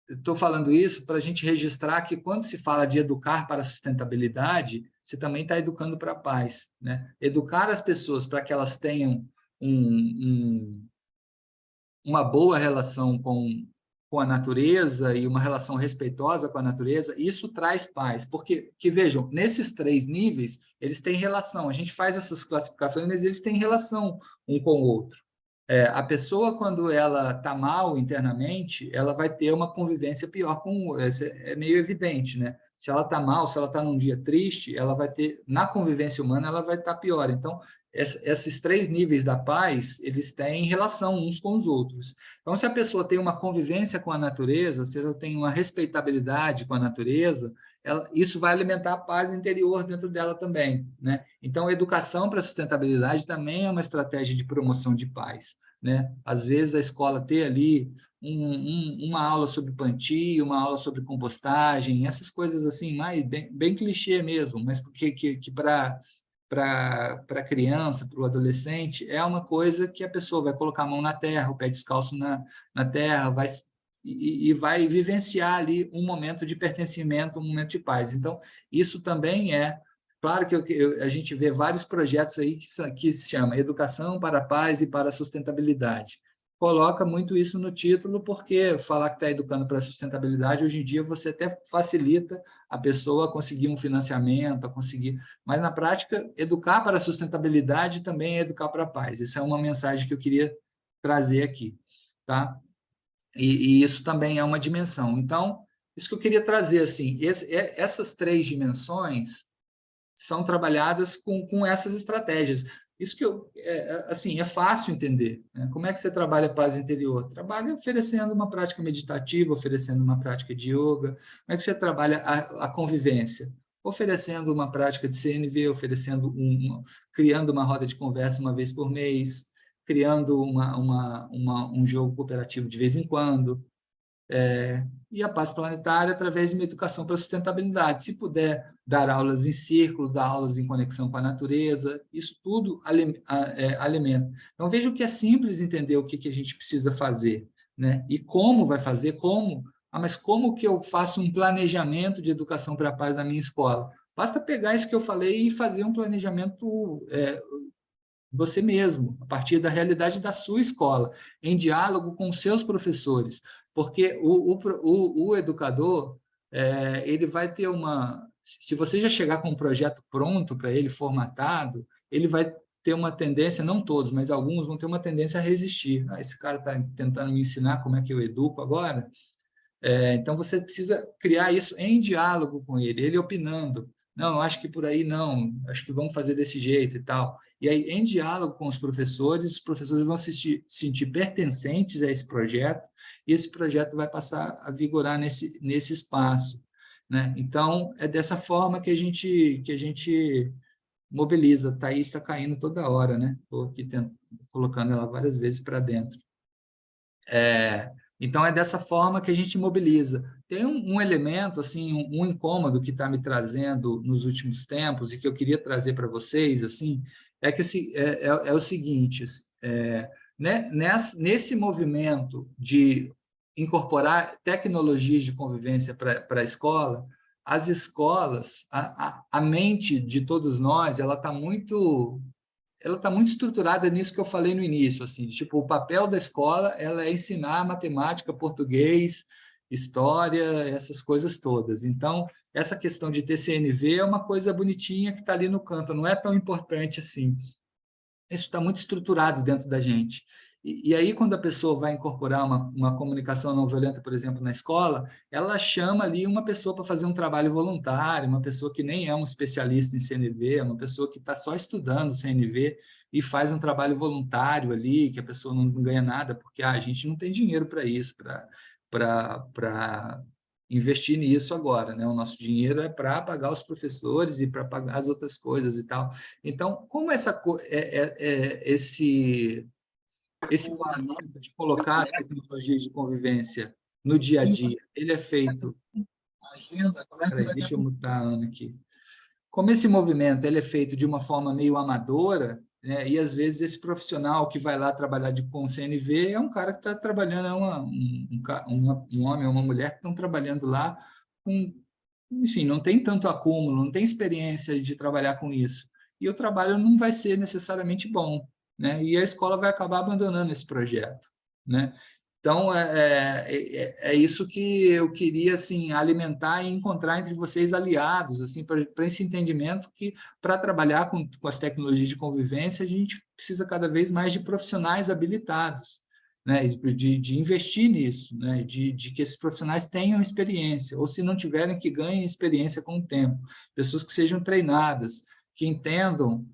estou falando isso para a gente registrar que, quando se fala de educar para a sustentabilidade, você também está educando para a paz, né? Educar as pessoas para que elas tenham uma boa relação com a natureza e uma relação respeitosa com a natureza, isso traz paz, porque, vejam, nesses 3 níveis, eles têm relação, a gente faz essas classificações, mas eles têm relação um com o outro. A pessoa, quando ela está mal internamente, ela vai ter uma convivência pior com o outro, é meio evidente, né? Se ela está mal, se ela está num dia triste, ela vai ter, na convivência humana, ela vai estar pior. Então, esses 3 níveis da paz, eles têm relação uns com os outros. Então, se a pessoa tem uma convivência com a natureza, se ela tem uma respeitabilidade com a natureza, isso vai alimentar a paz interior dentro dela também, né? Então, a educação para a sustentabilidade também é uma estratégia de promoção de paz, né? Às vezes, a escola ter ali uma aula sobre plantio, uma aula sobre compostagem, essas coisas assim, bem clichê mesmo, mas porque que para a criança, para o adolescente, é uma coisa que a pessoa vai colocar a mão na terra, o pé descalço na terra, e vai vivenciar ali um momento de pertencimento, um momento de paz. Então, isso também claro que a gente vê vários projetos aí que se chama Educação para a Paz e para a Sustentabilidade. Coloca muito isso no título, porque falar que está educando para a sustentabilidade, hoje em dia você até facilita a pessoa a conseguir um financiamento, a conseguir... Mas, na prática, educar para a sustentabilidade também é educar para a paz. Essa é uma mensagem que eu queria trazer aqui, tá? E isso também é uma dimensão. Então, isso que eu queria trazer, assim, essas 3 dimensões são trabalhadas com essas estratégias. Isso que assim, é fácil entender, né? Como é que você trabalha a paz interior? Trabalha oferecendo uma prática meditativa, oferecendo uma prática de yoga. Como é que você trabalha a convivência? Oferecendo uma prática de CNV, criando uma roda de conversa uma vez por mês, criando um jogo cooperativo de vez em quando, e a paz planetária através de uma educação para a sustentabilidade. Se puder dar aulas em círculo, dar aulas em conexão com a natureza, isso tudo alimenta. Então, vejam que é simples entender o que a gente precisa fazer, né? E como vai fazer, mas como que eu faço um planejamento de educação para a paz na minha escola? Basta pegar isso que eu falei e fazer um planejamento você mesmo, a partir da realidade da sua escola, em diálogo com os seus professores, porque o educador, ele vai ter se você já chegar com um projeto pronto para ele, formatado, ele vai ter uma tendência, não todos, mas alguns vão ter uma tendência a resistir. Esse cara está tentando me ensinar como é que eu educo agora? Então, você precisa criar isso em diálogo com ele opinando, não, eu acho que por aí não, acho que vamos fazer desse jeito e tal. E aí, em diálogo com os professores vão se sentir pertencentes a esse projeto, e esse projeto vai passar a vigorar nesse espaço, né? Então, é dessa forma que a gente mobiliza. A Thaís está caindo toda hora, né? Estou aqui colocando ela várias vezes para dentro. Então, é dessa forma que a gente mobiliza. Tem um elemento, assim, um incômodo que está me trazendo nos últimos tempos e que eu queria trazer para vocês, assim, é que é o seguinte, né, nesse movimento de incorporar tecnologias de convivência para a escola, as escolas, a mente de todos nós, ela está muito estruturada nisso que eu falei no início, assim, tipo, o papel da escola ela é ensinar matemática, português, história, essas coisas todas. Então, essa questão de TCNV é uma coisa bonitinha que está ali no canto, não é tão importante assim. Isso está muito estruturado dentro da gente. E aí, quando a pessoa vai incorporar uma comunicação não violenta, por exemplo, na escola, ela chama ali uma pessoa para fazer um trabalho voluntário, uma pessoa que nem é um especialista em CNV, uma pessoa que está só estudando CNV e faz um trabalho voluntário ali, que a pessoa não ganha nada, porque a gente não tem dinheiro para isso, para investir nisso agora, né? O nosso dinheiro é para pagar os professores e para pagar as outras coisas e tal. Então, como esse movimento de colocar as tecnologias de convivência no dia a dia, ele é feito... Peraí, deixa eu mutar a Ana aqui. Como esse movimento ele é feito de uma forma meio amadora, né, e às vezes esse profissional que vai lá trabalhar com CNV é um cara que está trabalhando, é um homem ou uma mulher que estão trabalhando lá com... Enfim, não tem tanto acúmulo, não tem experiência de trabalhar com isso. E o trabalho não vai ser necessariamente bom, né? E a escola vai acabar abandonando esse projeto, né? Então, é isso que eu queria assim, alimentar e encontrar entre vocês aliados, assim, para esse entendimento que, para trabalhar com as tecnologias de convivência, a gente precisa cada vez mais de profissionais habilitados, né, de investir nisso, né, de que esses profissionais tenham experiência, ou se não tiverem, que ganhem experiência com o tempo, pessoas que sejam treinadas, que entendam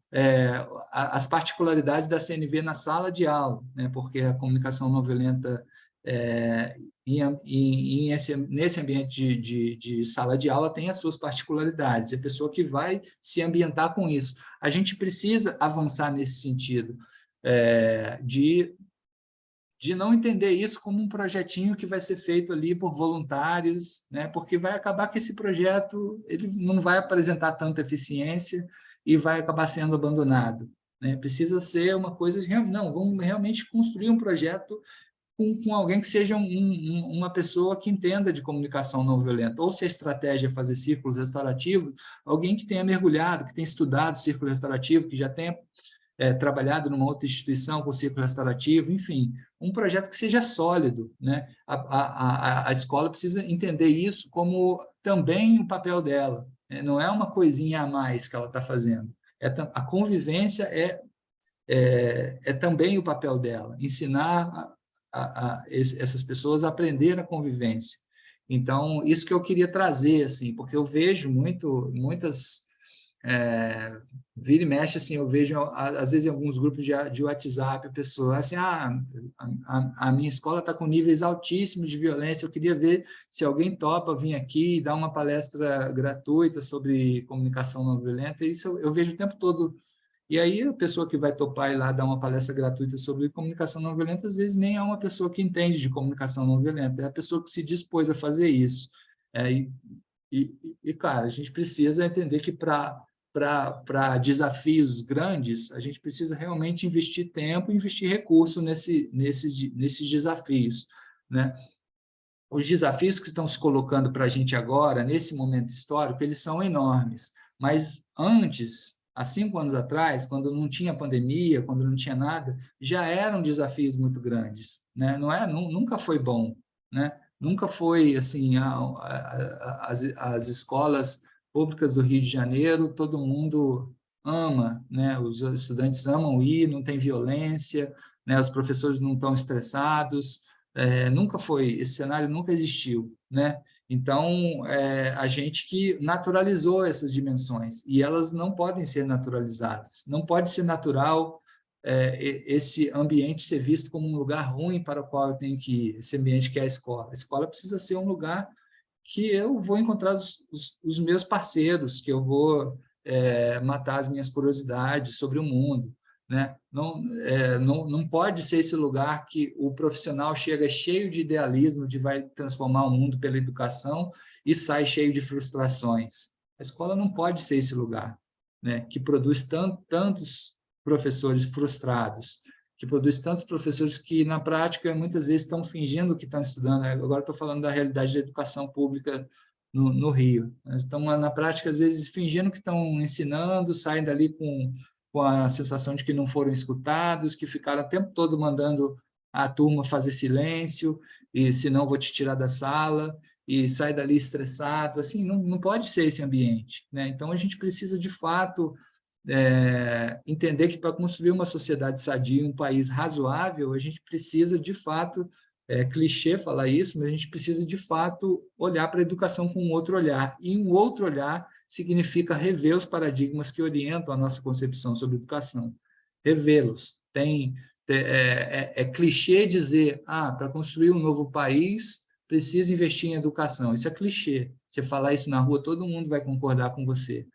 as particularidades da CNV na sala de aula, né, porque a comunicação não violenta nesse ambiente de sala de aula tem as suas particularidades, é a pessoa que vai se ambientar com isso. A gente precisa avançar nesse sentido, de não entender isso como um projetinho que vai ser feito ali por voluntários, né? Porque vai acabar que esse projeto ele não vai apresentar tanta eficiência e vai acabar sendo abandonado, né? Precisa ser uma coisa... Não, vamos realmente construir um projeto com alguém que seja uma pessoa que entenda de comunicação não violenta, ou se a estratégia é fazer círculos restaurativos, alguém que tenha mergulhado, que tenha estudado círculo restaurativo, que já tenha trabalhado numa outra instituição com círculo restaurativo, enfim, um projeto que seja sólido, né? A escola precisa entender isso como também o papel dela, né? Não é uma coisinha a mais que ela está fazendo, a convivência é também o papel dela, ensinar essas pessoas a aprender a convivência. Então, isso que eu queria trazer, assim, porque eu vejo muitas... vira e mexe, assim, eu vejo, às vezes, em alguns grupos de WhatsApp, a pessoa, assim, a minha escola está com níveis altíssimos de violência, eu queria ver se alguém topa vir aqui e dar uma palestra gratuita sobre comunicação não violenta, isso eu vejo o tempo todo. E aí a pessoa que vai topar ir lá dar uma palestra gratuita sobre comunicação não violenta, às vezes nem é uma pessoa que entende de comunicação não violenta, é a pessoa que se dispôs a fazer isso. Cara, a gente precisa entender que para desafios grandes, a gente precisa realmente investir tempo e investir recurso nesses desafios, né? Os desafios que estão se colocando para a gente agora, nesse momento histórico, eles são enormes, mas antes, há 5 anos atrás, quando não tinha pandemia, quando não tinha nada, já eram desafios muito grandes, né? Nunca foi bom, né? Nunca foi assim, as escolas públicas do Rio de Janeiro, todo mundo ama, né? Os estudantes amam ir, não tem violência, né? Os professores não estão estressados, nunca foi, esse cenário nunca existiu, né? Então, a gente que naturalizou essas dimensões, e elas não podem ser naturalizadas. Não pode ser natural esse ambiente ser visto como um lugar ruim para o qual eu tenho que ir, esse ambiente que é a escola. A escola precisa ser um lugar que eu vou encontrar os meus parceiros, que eu vou matar as minhas curiosidades sobre o mundo, né? Não pode ser esse lugar que o profissional chega cheio de idealismo, de vai transformar o mundo pela educação e sai cheio de frustrações. A escola não pode ser esse lugar, né? Que produz tantos professores frustrados, que produz tantos professores que, na prática, muitas vezes estão fingindo que estão estudando. Agora estou falando da realidade da educação pública no Rio. Eles estão, na prática, às vezes, fingindo que estão ensinando, saem dali com a sensação de que não foram escutados, que ficaram o tempo todo mandando a turma fazer silêncio, e senão vou te tirar da sala, e sai dali estressado. Assim, não pode ser esse ambiente, né? Então, a gente precisa, de fato, entender que para construir uma sociedade sadia, um país razoável, a gente precisa, de fato, clichê falar isso, mas a gente precisa, de fato, olhar para a educação com um outro olhar. E um outro olhar significa rever os paradigmas que orientam a nossa concepção sobre educação. Revê-los. É clichê dizer, para construir um novo país, precisa investir em educação. Isso é clichê. Você falar isso na rua, todo mundo vai concordar com você.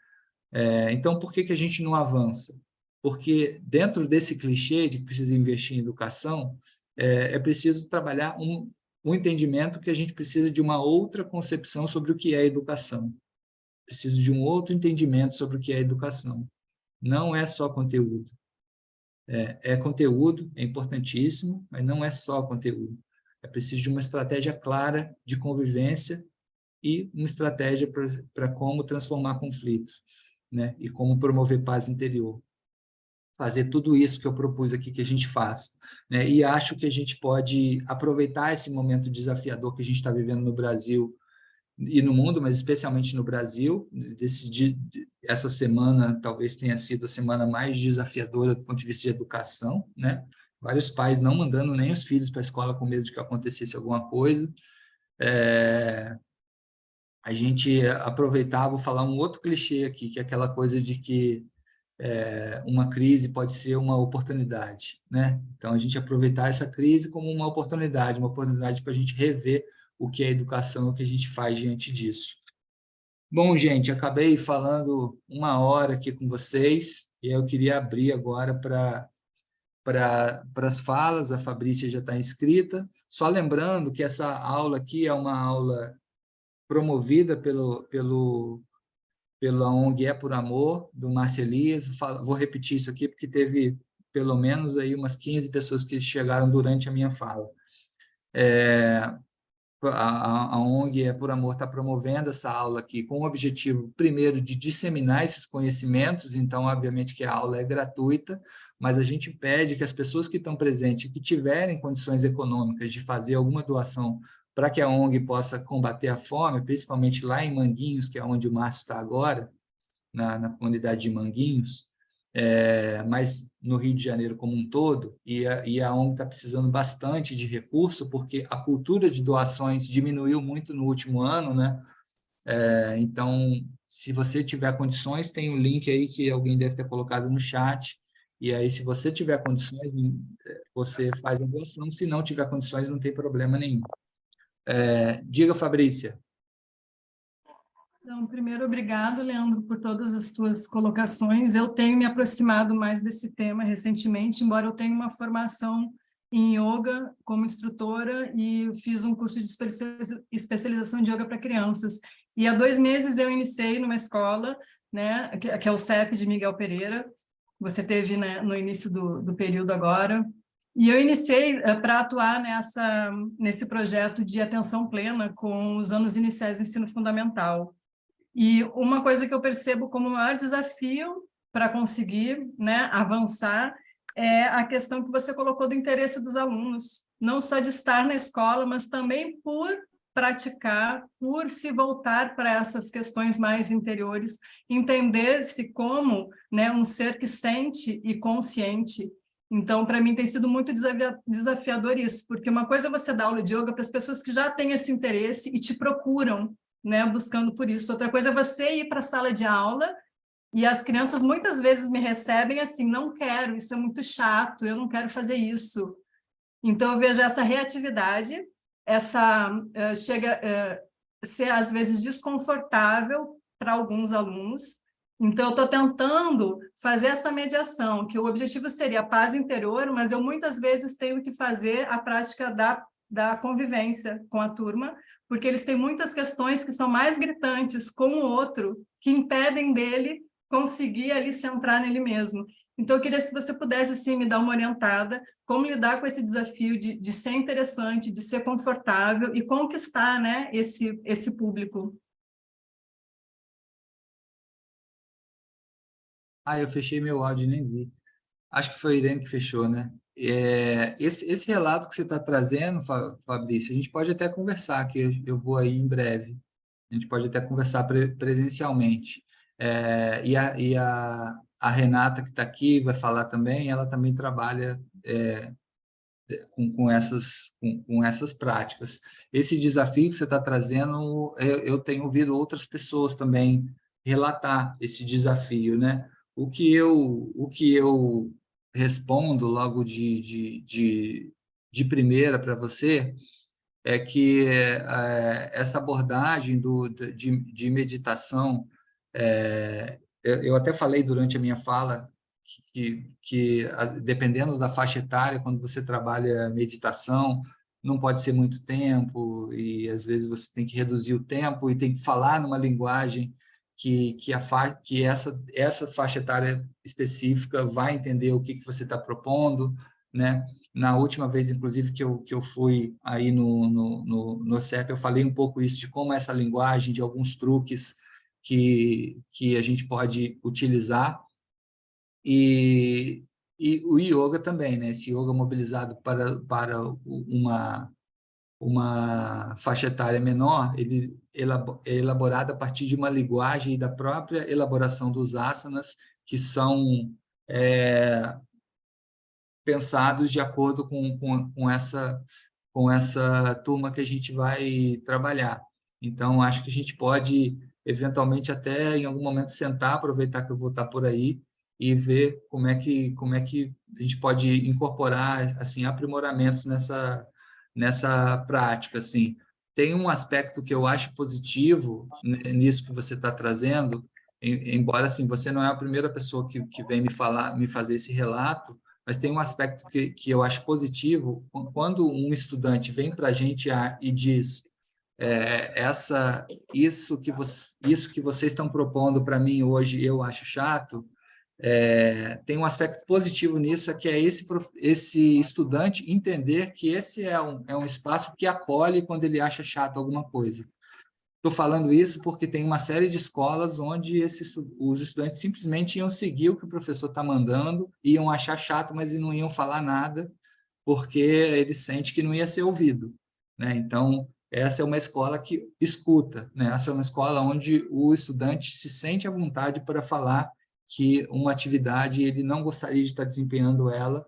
Então, por que a gente não avança? Porque dentro desse clichê de que precisa investir em educação, é preciso trabalhar um entendimento que a gente precisa de uma outra concepção sobre o que é educação. Preciso de um outro entendimento sobre o que é educação. Não é só conteúdo. É conteúdo, é importantíssimo, mas não é só conteúdo. É preciso de uma estratégia clara de convivência e uma estratégia para como transformar conflitos, né? E como promover paz interior. Fazer tudo isso que eu propus aqui que a gente faz, né? E acho que a gente pode aproveitar esse momento desafiador que a gente está vivendo no Brasil e no mundo, mas especialmente no Brasil. Essa semana talvez tenha sido a semana mais desafiadora do ponto de vista de educação, né? Vários pais não mandando nem os filhos para a escola com medo de que acontecesse alguma coisa. A gente aproveitava, vou falar um outro clichê aqui, que é aquela coisa de que uma crise pode ser uma oportunidade, né? Então, a gente aproveitar essa crise como uma oportunidade para a gente rever o que é educação e o que a gente faz diante disso. Bom, gente, acabei falando 1 hora aqui com vocês, e eu queria abrir agora para as falas. A Fabrícia já está inscrita. Só lembrando que essa aula aqui é uma aula promovida pela ONG É Por Amor, do Márcio Elias. Vou repetir isso aqui, porque teve pelo menos aí umas 15 pessoas que chegaram durante a minha fala. A ONG É Por Amor está promovendo essa aula aqui com o objetivo, primeiro, de disseminar esses conhecimentos. Então, obviamente que a aula é gratuita, mas a gente pede que as pessoas que estão presentes, que tiverem condições econômicas de fazer alguma doação para que a ONG possa combater a fome, principalmente lá em Manguinhos, que é onde o Márcio está agora, na comunidade de Manguinhos, mas no Rio de Janeiro como um todo, e a ONG está precisando bastante de recurso, porque a cultura de doações diminuiu muito no último ano, né? Então, se você tiver condições, tem um link aí que alguém deve ter colocado no chat, e aí, se você tiver condições, você faz a doação. Se não tiver condições, não tem problema nenhum. Diga, Fabrícia. Então, primeiro, obrigado, Leandro, por todas as tuas colocações. Eu tenho me aproximado mais desse tema recentemente, embora eu tenha uma formação em yoga como instrutora e fiz um curso de especialização de yoga para crianças. E há 2 meses eu iniciei numa escola, né, que é o CEP de Miguel Pereira. Você teve, né, no início do período agora. E eu iniciei para atuar nesse projeto de atenção plena com os anos iniciais do ensino fundamental. E uma coisa que eu percebo como o maior desafio para conseguir, né, avançar é a questão que você colocou do interesse dos alunos, não só de estar na escola, mas também por praticar, por se voltar para essas questões mais interiores, entender-se como, né, um ser que sente e consciente. Então, para mim, tem sido muito desafiador isso, porque uma coisa é você dar aula de yoga para as pessoas que já têm esse interesse e te procuram, né, buscando por isso. Outra coisa é você ir para a sala de aula e as crianças muitas vezes me recebem assim, não quero, isso é muito chato, eu não quero fazer isso. Então, eu vejo essa reatividade, chega a ser, às vezes, desconfortável para alguns alunos. Então, eu estou tentando fazer essa mediação, que o objetivo seria a paz interior, mas eu muitas vezes tenho que fazer a prática da convivência com a turma, porque eles têm muitas questões que são mais gritantes com o outro, que impedem dele conseguir ali centrar nele mesmo. Então, eu queria, se você pudesse, assim, me dar uma orientada, como lidar com esse desafio de ser interessante, de ser confortável e conquistar, né, esse público. Ah, eu fechei meu áudio e nem vi. Acho que foi a Irene que fechou, né? Esse relato que você está trazendo, Fabrício, a gente pode até conversar, que eu vou aí em breve. A gente pode até conversar presencialmente. A Renata, que está aqui, vai falar também, ela também trabalha com essas práticas. Esse desafio que você está trazendo, eu tenho ouvido outras pessoas também relatar esse desafio, né? O que eu respondo logo de primeira para você é que essa abordagem de meditação, eu até falei durante a minha fala dependendo da faixa etária, quando você trabalha meditação, não pode ser muito tempo, e às vezes você tem que reduzir o tempo e tem que falar numa linguagem que essa faixa etária específica vai entender o que você está propondo, né? Na última vez, inclusive, que eu fui aí no CEP, eu falei um pouco isso, de como essa linguagem, de alguns truques que a gente pode utilizar, e o yoga também, né? Esse yoga mobilizado para uma faixa etária menor, ele é elaborado a partir de uma linguagem e da própria elaboração dos asanas, que são pensados de acordo com essa turma que a gente vai trabalhar. Então, acho que a gente pode, eventualmente, até em algum momento sentar, aproveitar que eu vou estar por aí, e ver como é que a gente pode incorporar assim aprimoramentos nessa prática. Assim. Tem um aspecto que eu acho positivo nisso que você está trazendo, embora assim, você não é a primeira pessoa que vem me fazer esse relato, mas tem um aspecto que eu acho positivo, quando um estudante vem para a gente e diz isso que vocês estão propondo para mim hoje eu acho chato, tem um aspecto positivo nisso, que é esse estudante entender que esse é um espaço que acolhe quando ele acha chato alguma coisa. Estou falando isso porque tem uma série de escolas onde os estudantes simplesmente iam seguir o que o professor está mandando, iam achar chato, mas não iam falar nada, porque ele sente que não ia ser ouvido, né? Então, essa é uma escola que escuta, né? Essa é uma escola onde o estudante se sente à vontade para falar que uma atividade ele não gostaria de estar desempenhando ela,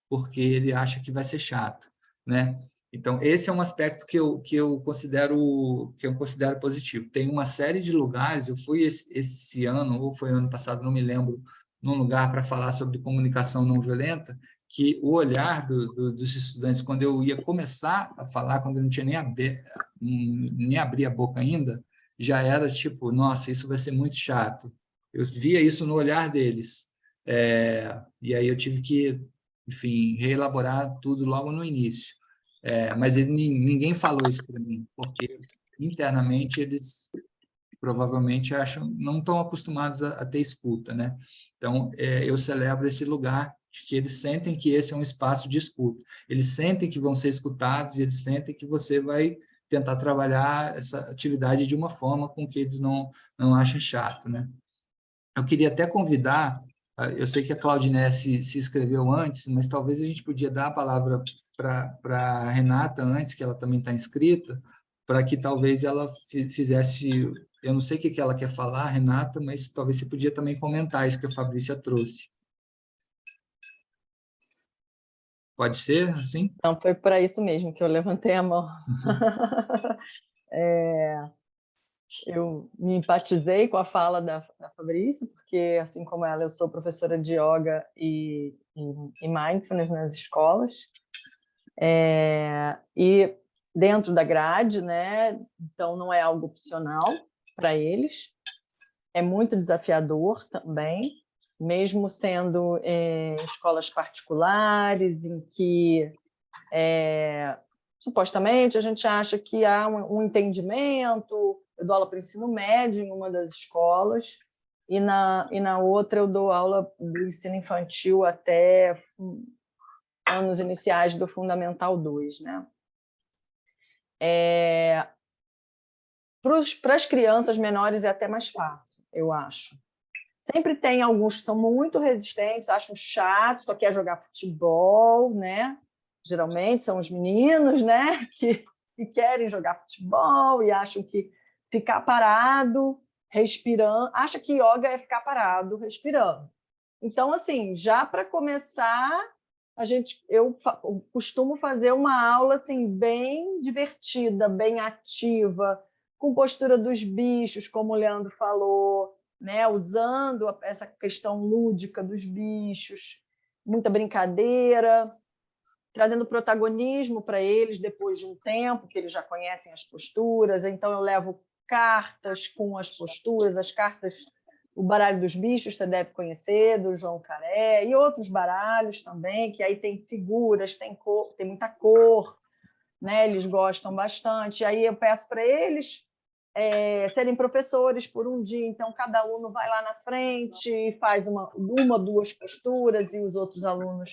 porque ele acha que vai ser chato, né? Então, esse é um aspecto que eu considero positivo. Tem uma série de lugares, eu fui esse ano, ou foi ano passado, não me lembro, num lugar para falar sobre comunicação não violenta, que o olhar dos estudantes, quando eu ia começar a falar, quando eu não tinha nem abrir a boca ainda, já era tipo, nossa, isso vai ser muito chato. Eu via isso no olhar deles. E aí eu tive que, enfim, reelaborar tudo logo no início. Mas ninguém falou isso para mim, porque internamente eles provavelmente não estão acostumados a ter escuta, né? Então, eu celebro esse lugar de que eles sentem que esse é um espaço de escuta. Eles sentem que vão ser escutados e eles sentem que você vai tentar trabalhar essa atividade de uma forma com que eles não achem chato, né? Eu queria até convidar, eu sei que a Claudinete se inscreveu antes, mas talvez a gente podia dar a palavra para a Renata antes, que ela também está inscrita, para que talvez ela fizesse, eu não sei o que ela quer falar, Renata, mas talvez você podia também comentar isso que a Fabrícia trouxe. Pode ser assim? Então, foi para isso mesmo que eu levantei a mão. Eu me empatizei com a fala da Fabrícia, porque, assim como ela, eu sou professora de yoga e mindfulness nas escolas. E dentro da grade, né? Então, não é algo opcional para eles. É muito desafiador também, mesmo sendo escolas particulares, em que supostamente a gente acha que há um entendimento. Eu dou aula para ensino médio em uma das escolas, e na outra eu dou aula do ensino infantil até anos iniciais do Fundamental 2, né? Para as crianças menores é até mais fácil, eu acho. Sempre tem alguns que são muito resistentes, acham chato, só quer jogar futebol, né? Geralmente são os meninos, né? Que querem jogar futebol e acham que ficar parado, respirando, acha que yoga é ficar parado, respirando. Então, assim, já para começar, eu costumo fazer uma aula assim bem divertida, bem ativa, com postura dos bichos, como o Leandro falou, né? Usando essa questão lúdica dos bichos, muita brincadeira, trazendo protagonismo para eles depois de um tempo que eles já conhecem as posturas. Então, eu levo cartas com as posturas, as cartas, o baralho dos bichos, você deve conhecer, do João Caré, e outros baralhos também, que aí tem figuras, tem muita cor, né? Eles gostam bastante. E aí eu peço para eles serem professores por um dia, então cada aluno vai lá na frente e faz uma, duas posturas, e os outros alunos,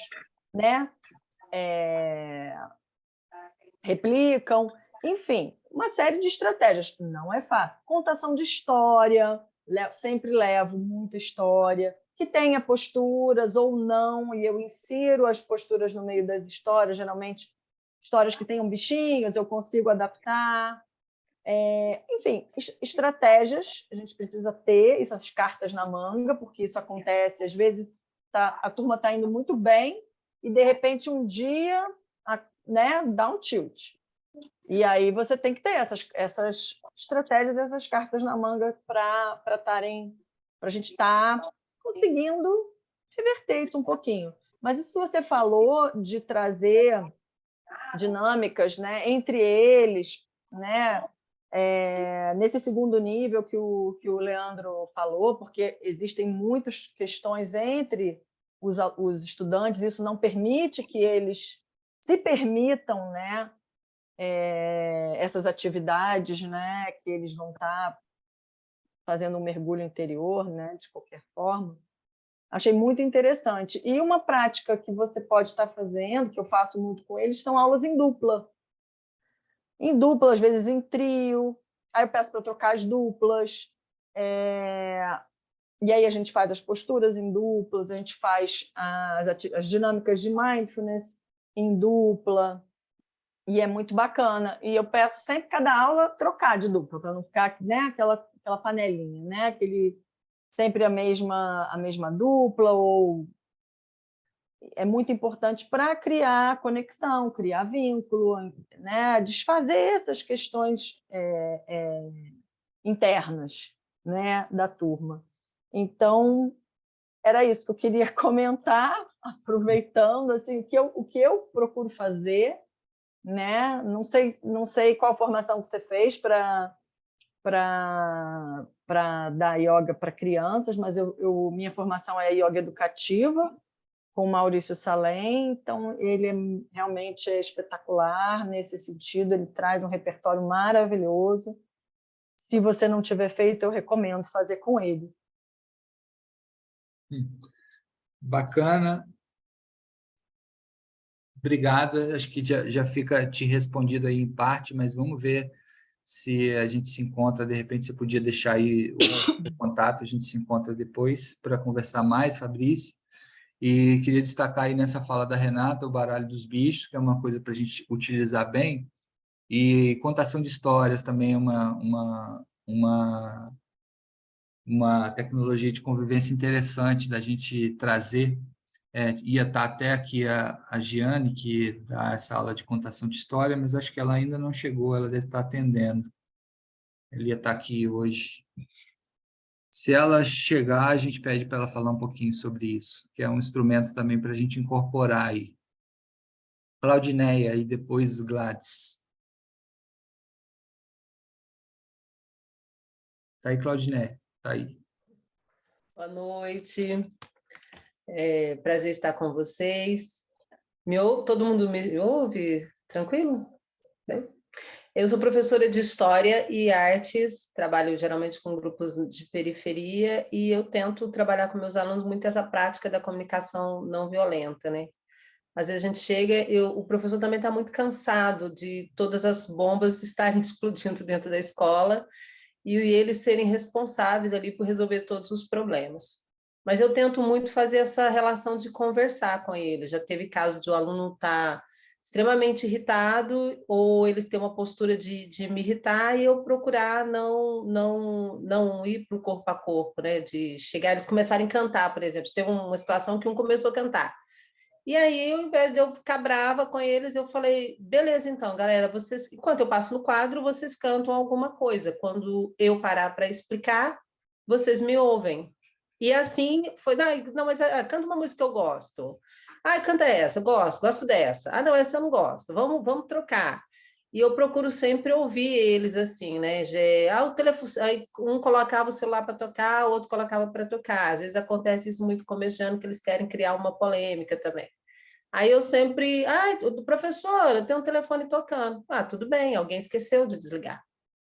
né, replicam. Enfim, uma série de estratégias. Não é fácil. Contação de história, sempre levo muita história, que tenha posturas ou não, e eu insiro as posturas no meio das histórias, geralmente histórias que tenham bichinhos, eu consigo adaptar. Enfim, estratégias a gente precisa ter, essas cartas na manga, porque isso acontece, às vezes a turma está indo muito bem e, de repente, um dia, né, dá um tilt. E aí você tem que ter essas estratégias, essas cartas na manga para a gente estar conseguindo reverter isso um pouquinho. Mas isso você falou de trazer dinâmicas, né, entre eles, né? Nesse segundo nível que o Leandro falou, porque existem muitas questões entre os estudantes, isso não permite que eles se permitam, né, essas atividades, né, que eles vão estar fazendo um mergulho interior, né, de qualquer forma. Achei muito interessante. E uma prática que você pode estar fazendo, que eu faço muito com eles, são aulas em dupla. Em dupla, às vezes em trio. Aí eu peço para trocar as duplas. E aí a gente faz as posturas em duplas, a gente faz as dinâmicas de mindfulness em dupla. E é muito bacana. E eu peço sempre, cada aula, trocar de dupla, para não ficar, né, aquela panelinha, né? Sempre a mesma dupla, ou é muito importante para criar conexão, criar vínculo, né? Desfazer essas questões internas, né, da turma. Então, era isso que eu queria comentar, aproveitando assim, o que eu procuro fazer, né? Não sei qual formação que você fez para dar yoga para crianças, mas minha formação é yoga educativa, com o Maurício Salem, então ele realmente é espetacular nesse sentido, ele traz um repertório maravilhoso. Se você não tiver feito, eu recomendo fazer com ele. Bacana. Obrigado, acho que já fica te respondido aí em parte, mas vamos ver se a gente se encontra, de repente você podia deixar aí o contato, a gente se encontra depois para conversar mais, Fabrício. E queria destacar aí nessa fala da Renata o baralho dos bichos, que é uma coisa para a gente utilizar bem, e contação de histórias também é uma tecnologia de convivência interessante da gente trazer Ia estar até aqui a Giane, que dá essa aula de contação de história, mas acho que ela ainda não chegou, ela deve estar atendendo. Ela ia estar aqui hoje. Se ela chegar, a gente pede para ela falar um pouquinho sobre isso, que é um instrumento também para a gente incorporar aí. Claudineia e depois Gladys. Tá aí, Claudineia? Tá aí. Boa noite. Prazer estar com vocês. Todo mundo me ouve? Tranquilo? Bem, eu sou professora de História e Artes, trabalho geralmente com grupos de periferia e eu tento trabalhar com meus alunos muito essa prática da comunicação não violenta, né? Às vezes a gente chega, o professor também está muito cansado de todas as bombas estarem explodindo dentro da escola e eles serem responsáveis ali por resolver todos os problemas. Mas eu tento muito fazer essa relação de conversar com eles. Já teve caso de o aluno estar extremamente irritado ou eles têm uma postura de me irritar e eu procurar não ir para o corpo a corpo, né? De chegar, eles começarem a cantar, por exemplo. Teve uma situação que um começou a cantar. E aí, ao invés de eu ficar brava com eles, eu falei, beleza, então, galera, vocês, enquanto eu passo no quadro, vocês cantam alguma coisa. Quando eu parar para explicar, vocês me ouvem. E assim foi, não, mas canta uma música que eu gosto. Canta essa, gosto dessa. Não, essa eu não gosto. Vamos trocar. E eu procuro sempre ouvir eles assim, né? O telefone, aí um colocava o celular para tocar, o outro colocava para tocar. Às vezes acontece isso muito com esse ano, que eles querem criar uma polêmica também. Aí eu sempre, professora, tem um telefone tocando. Tudo bem, alguém esqueceu de desligar.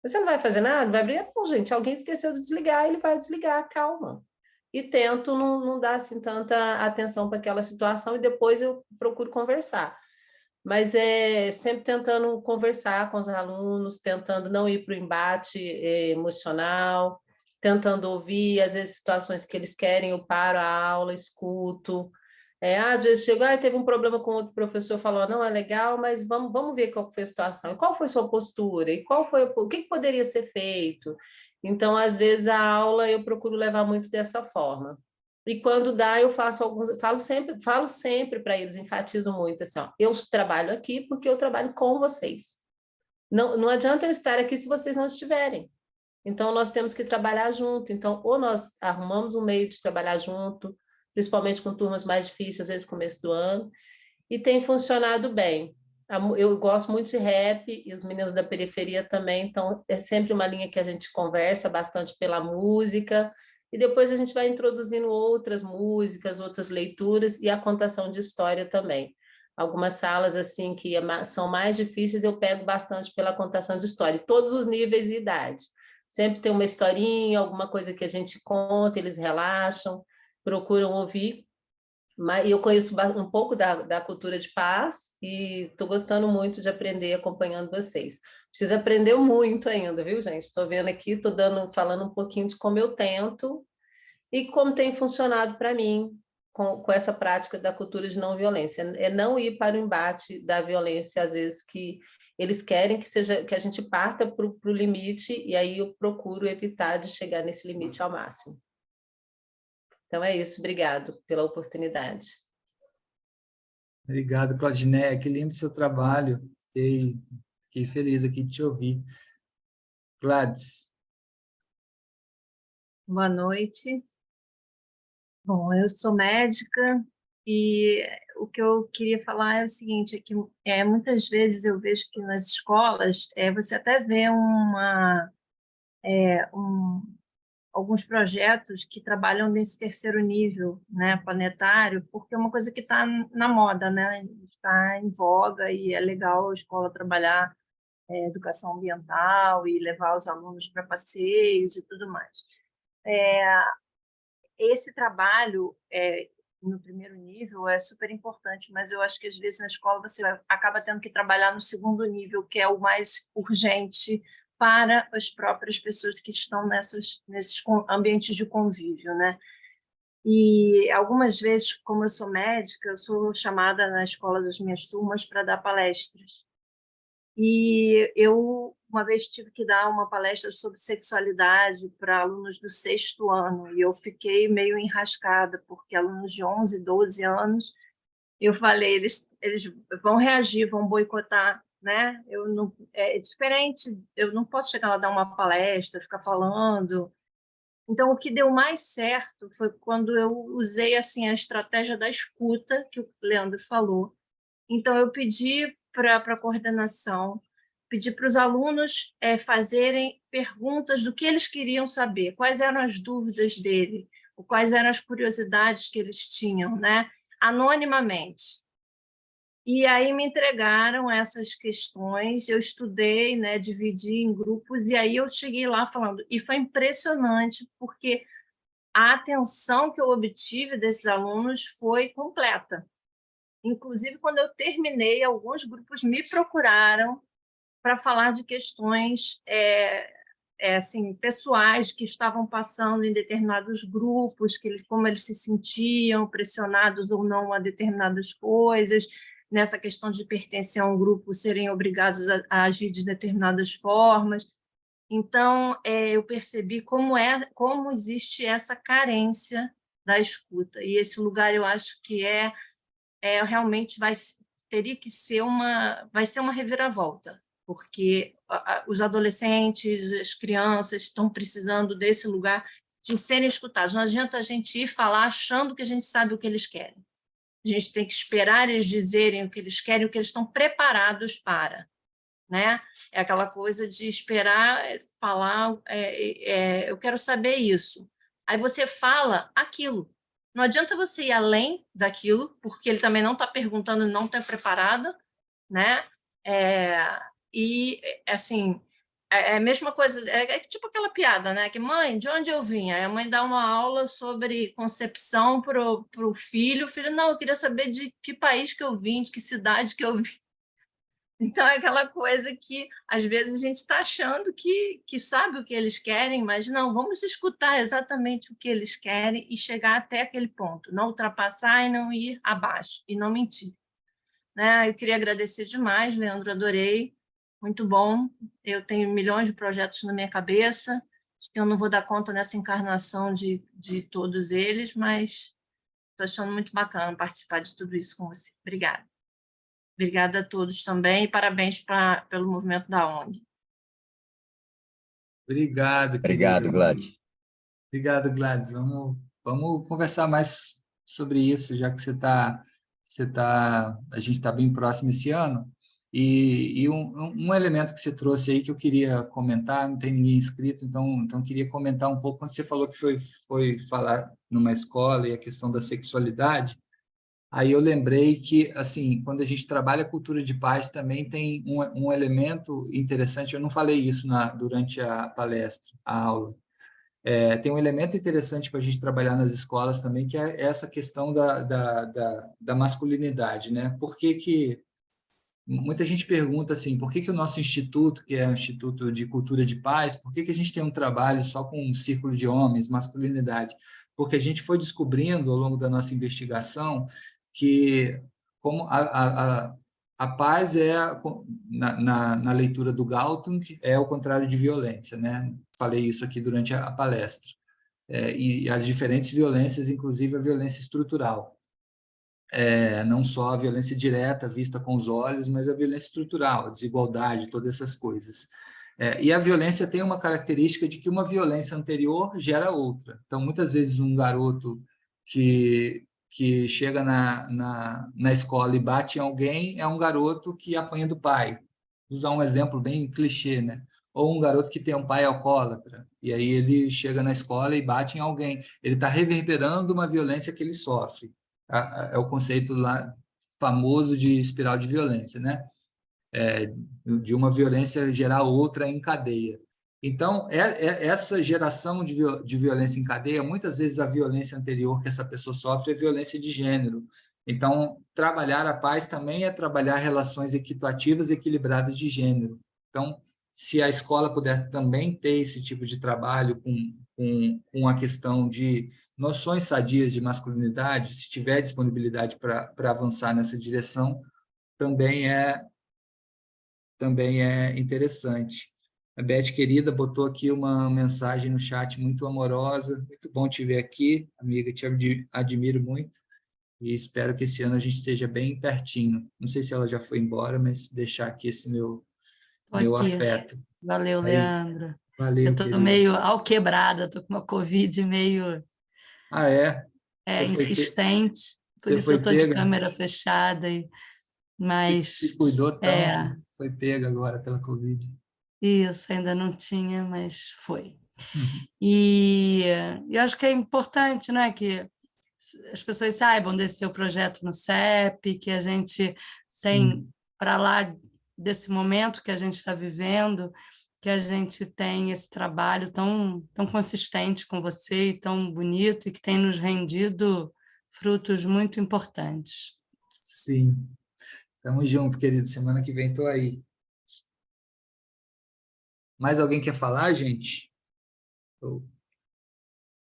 Você não vai fazer nada? Não vai abrir? Não, gente, alguém esqueceu de desligar, ele vai desligar, calma. E tento não dar assim, tanta atenção para aquela situação e depois eu procuro conversar. Mas sempre tentando conversar com os alunos, tentando não ir para o embate emocional, tentando ouvir, às vezes, situações que eles querem, eu paro a aula, escuto. Às vezes chego, teve um problema com outro professor, falou, não, é legal, mas vamos ver qual foi a situação, e qual foi a sua postura, e o que poderia ser feito. Então, às vezes, a aula eu procuro levar muito dessa forma. E quando dá, eu falo sempre para eles, enfatizo muito assim, eu trabalho aqui porque eu trabalho com vocês. Não adianta eu estar aqui se vocês não estiverem. Então, nós temos que trabalhar junto. Então, ou nós arrumamos um meio de trabalhar junto, principalmente com turmas mais difíceis, às vezes começo do ano, e tem funcionado bem. Eu gosto muito de rap, e os meninos da periferia também, então é sempre uma linha que a gente conversa bastante pela música, e depois a gente vai introduzindo outras músicas, outras leituras, e a contação de história também. Algumas salas assim que são mais difíceis, eu pego bastante pela contação de história, todos os níveis e idade. Sempre tem uma historinha, alguma coisa que a gente conta, eles relaxam, procuram ouvir. Mas eu conheço um pouco da cultura de paz e estou gostando muito de aprender acompanhando vocês. Preciso aprender muito ainda, viu, gente? Estou vendo aqui, estou falando um pouquinho de como eu tento e como tem funcionado para mim com essa prática da cultura de não violência. É não ir para o embate da violência, às vezes, que eles querem que a gente parta para o limite, e aí eu procuro evitar de chegar nesse limite ao máximo. Então é isso, obrigado pela oportunidade. Obrigado, Claudineia, que lindo seu trabalho. Fiquei feliz aqui de te ouvir. Gladys. Boa noite. Bom, eu sou médica e o que eu queria falar é o seguinte, é que muitas vezes eu vejo que nas escolas você até vê alguns projetos que trabalham nesse terceiro nível, né, planetário, porque é uma coisa que está na moda, né, está em voga e é legal a escola trabalhar educação ambiental e levar os alunos para passeios e tudo mais. Esse trabalho no primeiro nível é super importante, mas eu acho que às vezes na escola você acaba tendo que trabalhar no segundo nível, que é o mais urgente para as próprias pessoas que estão nesses ambientes de convívio, né? E algumas vezes, como eu sou médica, eu sou chamada na escola das minhas turmas para dar palestras. E eu uma vez tive que dar uma palestra sobre sexualidade para alunos do 6º ano, e eu fiquei meio enrascada, porque alunos de 11, 12 anos, eu falei, eles vão reagir, vão boicotar, né? É diferente, eu não posso chegar lá dar uma palestra, ficar falando. Então, o que deu mais certo foi quando eu usei assim a estratégia da escuta, que o Leandro falou. Então, eu pedi para a coordenação, pedi para os alunos fazerem perguntas do que eles queriam saber, quais eram as dúvidas dele, ou quais eram as curiosidades que eles tinham, né? Anonimamente. E aí me entregaram essas questões, eu estudei, né, dividi em grupos, e aí eu cheguei lá falando, e foi impressionante, porque a atenção que eu obtive desses alunos foi completa. Inclusive, quando eu terminei, alguns grupos me procuraram para falar de questões assim, pessoais que estavam passando em determinados grupos, como eles se sentiam pressionados ou não a determinadas coisas, nessa questão de pertencer a um grupo, serem obrigados a agir de determinadas formas. Então, eu percebi como existe essa carência da escuta, e esse lugar eu acho que realmente teria que ser vai ser uma reviravolta, porque os adolescentes, as crianças estão precisando desse lugar de serem escutados. Não adianta a gente ir falar achando que a gente sabe o que eles querem. A gente tem que esperar eles dizerem o que eles querem, o que eles estão preparados para, né? É aquela coisa de esperar falar, eu quero saber isso. Aí você fala aquilo. Não adianta você ir além daquilo, porque ele também não está perguntando e não está preparado, né? E, assim, é a mesma coisa, é tipo aquela piada, né? Que, mãe, de onde eu vim? Aí a mãe dá uma aula sobre concepção para o filho não, eu queria saber de que país que eu vim, de que cidade que eu vim. Então, é aquela coisa que, às vezes, a gente está achando que sabe o que eles querem, mas não, vamos escutar exatamente o que eles querem e chegar até aquele ponto, não ultrapassar e não ir abaixo, e não mentir. Né? Eu queria agradecer demais, Leandro, adorei, muito bom. Eu tenho milhões de projetos na minha cabeça, acho que eu não vou dar conta nessa encarnação de todos eles, mas estou achando muito bacana participar de tudo isso com você. Obrigada. Obrigada a todos também e parabéns pelo movimento da ONG. Obrigado, Obrigado, Gladys. Obrigado, Gladys. Vamos conversar mais sobre isso, já que a gente está bem próximo esse ano. E um elemento que você trouxe aí que eu queria comentar, não tem ninguém inscrito, então queria comentar um pouco, quando você falou que foi falar numa escola e a questão da sexualidade, aí eu lembrei que, assim, quando a gente trabalha a cultura de paz, também tem um elemento interessante, eu não falei isso durante a palestra, a aula. Tem um elemento interessante para a gente trabalhar nas escolas também, que é essa questão da masculinidade, né? Por que muita gente pergunta assim, por que o nosso instituto, que é o Instituto de Cultura de Paz, por que a gente tem um trabalho só com um círculo de homens, masculinidade? Porque a gente foi descobrindo, ao longo da nossa investigação, que como a paz na leitura do Galtung, é o contrário de violência, né? Falei isso aqui durante a palestra. E as diferentes violências, inclusive a violência estrutural. Não só a violência direta vista com os olhos, mas a violência estrutural, a desigualdade, todas essas coisas. E a violência tem uma característica de que uma violência anterior gera outra. Então, muitas vezes, um garoto que chega na escola e bate em alguém é um garoto que apanha do pai. Vou usar um exemplo bem clichê, né? Ou um garoto que tem um pai alcoólatra, e aí ele chega na escola e bate em alguém. Ele está reverberando uma violência que ele sofre. É o conceito lá famoso de espiral de violência, né? De uma violência gerar outra em cadeia. Então, essa geração de violência em cadeia, muitas vezes a violência anterior que essa pessoa sofre é violência de gênero. Então, trabalhar a paz também é trabalhar relações equitativas e equilibradas de gênero. Então, se a escola puder também ter esse tipo de trabalho com a questão de noções sadias de masculinidade, se tiver disponibilidade para avançar nessa direção, também é interessante. A Beth, querida, botou aqui uma mensagem no chat muito amorosa. Muito bom te ver aqui, amiga, te admiro muito. E espero que esse ano a gente esteja bem pertinho. Não sei se ela já foi embora, mas deixar aqui esse Tô meu aqui. afeto. Valeu, Aí, Leandro. valeu, Eu tô querido. meio alquebrada, tô com uma Covid meio Ah, é? Você foi, insistente, por você isso eu foi tô de pega? câmera fechada, Se mas cuidou tanto, é, foi pega agora pela Covid. isso ainda não tinha, mas foi. E eu acho que é importante, né, que as pessoas saibam desse seu projeto no CEP, que a gente tem, Sim, para lá desse momento que a gente está vivendo, que a gente tem esse trabalho tão consistente com você e tão bonito e que tem nos rendido frutos muito importantes. sim. Tamo junto, querido. Semana que vem tô aí. Mais alguém quer falar, gente?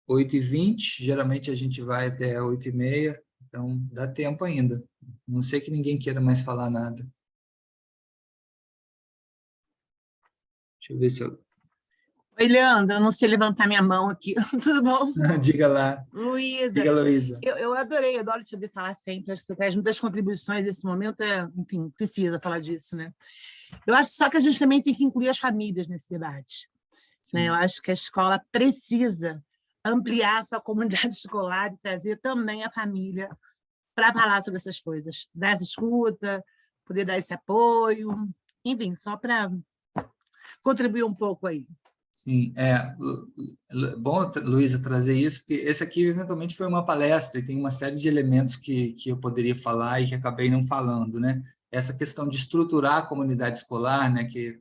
8h20, geralmente a gente vai até 8h30, então dá tempo ainda. Não sei que ninguém queira mais falar nada. Deixa eu ver se eu... Oi, Leandro, eu não sei levantar minha mão aqui. Tudo bom? Diga lá. Luísa, Diga, Luísa. eu adoro te ouvir falar sempre. Acho que você traz muitas contribuições nesse momento. Enfim, precisa falar disso, né? Eu acho só que a gente também tem que incluir as famílias nesse debate. Né? Eu acho que a escola precisa ampliar a sua comunidade escolar e trazer também a família para falar sobre essas coisas. Dar essa escuta, poder dar esse apoio. Enfim, só para contribuir um pouco aí. Sim, bom, Luísa, trazer isso, porque esse aqui eventualmente foi uma palestra e tem uma série de elementos que eu poderia falar e que acabei não falando, né? Essa questão de estruturar a comunidade escolar, né, que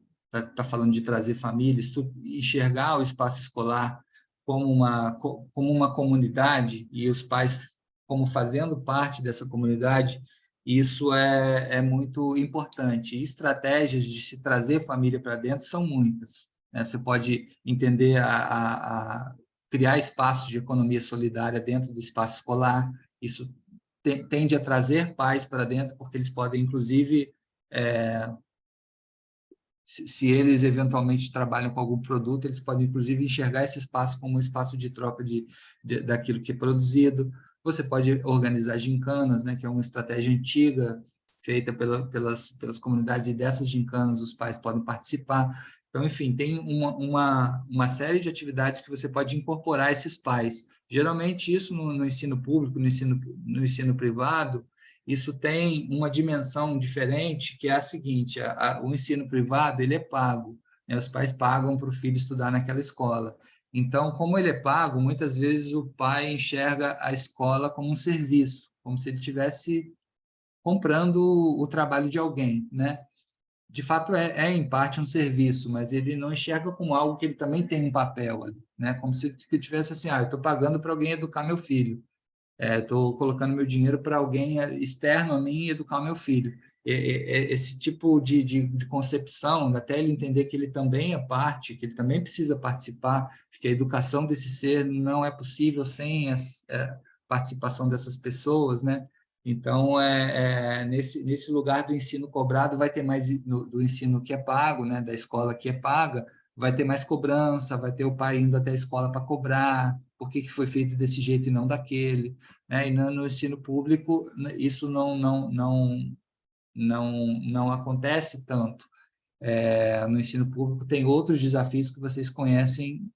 tá falando de trazer família, enxergar o espaço escolar como uma comunidade e os pais como fazendo parte dessa comunidade, isso é muito importante. E estratégias de se trazer família para dentro são muitas, né? Você pode entender criar espaços de economia solidária dentro do espaço escolar. Isso tende a trazer pais para dentro, porque eles podem, inclusive, se eles eventualmente trabalham com algum produto, eles podem, inclusive, enxergar esse espaço como um espaço de troca daquilo que é produzido. Você pode organizar gincanas, né, que é uma estratégia antiga, feita pelas comunidades, e dessas gincanas os pais podem participar. Então, enfim, tem uma série de atividades que você pode incorporar esses pais. Geralmente, isso no ensino público, no ensino privado, isso tem uma dimensão diferente, que é a seguinte: o ensino privado ele é pago, né? Os pais pagam para o filho estudar naquela escola. Então, como ele é pago, muitas vezes o pai enxerga a escola como um serviço, como se ele estivesse comprando o trabalho de alguém, né? De fato, em parte um serviço, mas ele não enxerga como algo que ele também tem um papel ali, né? Como se ele tivesse assim: eu estou pagando para alguém educar meu filho. Estou colocando meu dinheiro para alguém externo a mim educar meu filho. Esse tipo de concepção, até ele entender que ele também é parte, que ele também precisa participar, que a educação desse ser não é possível sem a participação dessas pessoas, né? Então, nesse lugar do ensino cobrado, vai ter mais do ensino que é pago, né? Da escola que é paga, vai ter mais cobrança, vai ter o pai indo até a escola para cobrar, por que foi feito desse jeito e não daquele, né? E no ensino público isso não acontece tanto. No ensino público tem outros desafios que vocês conhecem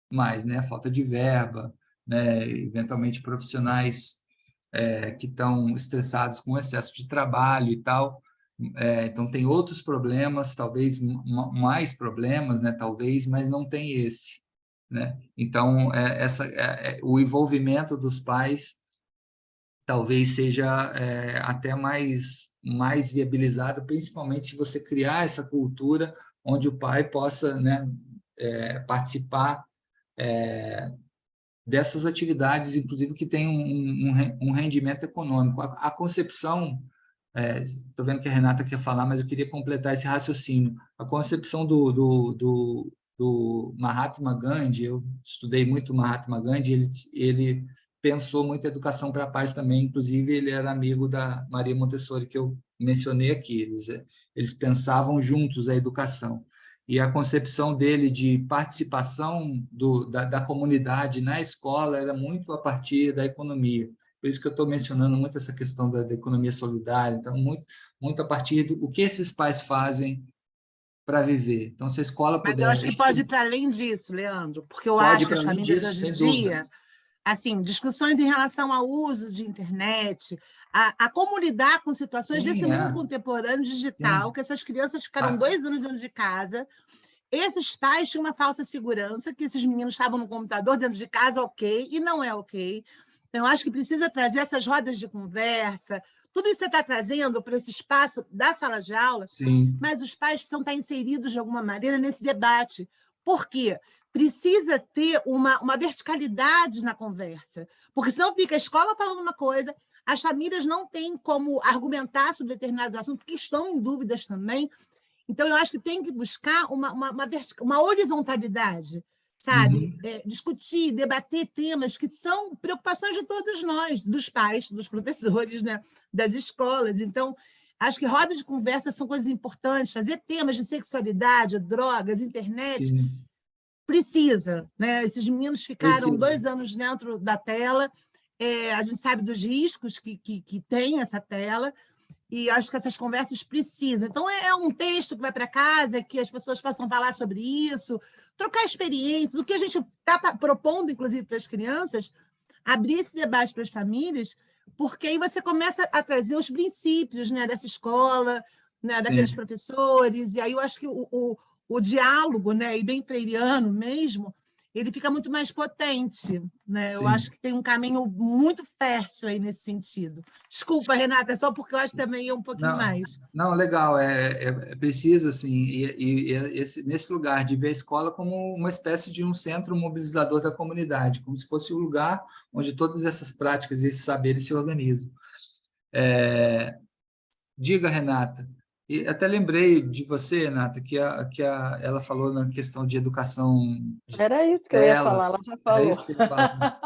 mais, né? Falta de verba, né? Eventualmente profissionais que estão estressados com excesso de trabalho e tal. Então tem outros problemas, talvez mais problemas, né? Talvez, mas não tem esse, né? Então o envolvimento dos pais talvez seja até mais viabilizado, principalmente se você criar essa cultura onde o pai possa, né, participar dessas atividades, inclusive que tem um rendimento econômico. A concepção, estou vendo que a Renata quer falar, mas eu queria completar esse raciocínio. A concepção do Mahatma Gandhi, eu estudei muito o Mahatma Gandhi, ele pensou muito a educação para a paz também, inclusive ele era amigo da Maria Montessori, que eu mencionei aqui, eles pensavam juntos a educação. e a concepção dele de participação da comunidade na escola era muito a partir da economia. Por isso que eu estou mencionando muito essa questão da economia solidária, então, muito a partir do que esses pais fazem para viver. Então, se a escola Mas puder... eu acho que pode ir para além disso, Leandro, porque eu Pode ir acho que para as além famílias disso, hoje em sem dúvida. dia, assim, discussões em relação ao uso de internet, a como lidar com situações Sim, desse mundo contemporâneo digital, Sim. que essas crianças ficaram 2 anos dentro de casa. Esses pais tinham uma falsa segurança que esses meninos estavam no computador dentro de casa, ok, e não é ok. Então, eu acho que precisa trazer essas rodas de conversa, tudo isso que você está trazendo para esse espaço da sala de aula, Sim. mas os pais precisam estar inseridos de alguma maneira nesse debate. Por quê? Precisa ter uma verticalidade na conversa, porque senão fica a escola falando uma coisa, as famílias não têm como argumentar sobre determinados assuntos, que estão em dúvidas também. Então, eu acho que tem que buscar uma horizontalidade, sabe? Discutir, debater temas que são preocupações de todos nós, dos pais, dos professores, né? Das escolas. Então, acho que rodas de conversa são coisas importantes, fazer temas de sexualidade, drogas, internet, Sim. Precisa, né? Esses meninos ficaram Precisa. 2 anos dentro da tela, a gente sabe dos riscos que tem essa tela, e acho que essas conversas precisam. Então, é um texto que vai para casa, que as pessoas possam falar sobre isso, trocar experiências, o que a gente está propondo, inclusive, para as crianças, abrir esse debate para as famílias, porque aí você começa a trazer os princípios, né, dessa escola, né, daqueles professores, e aí eu acho que o diálogo, né, e bem freiriano mesmo, ele fica muito mais potente, né? Eu acho que tem um caminho muito fértil aí nesse sentido. Desculpa, Renata, só porque eu acho que também é um pouquinho mais. Não, legal, precisa, assim, nesse lugar de ver a escola como uma espécie de um centro mobilizador da comunidade, como se fosse o lugar onde todas essas práticas e esses saberes se organizam. Diga, Renata, e até lembrei de você, Renata, ela falou na questão de educação de Era isso que eu ia falar, ela já falou. Era isso que eu ia falar.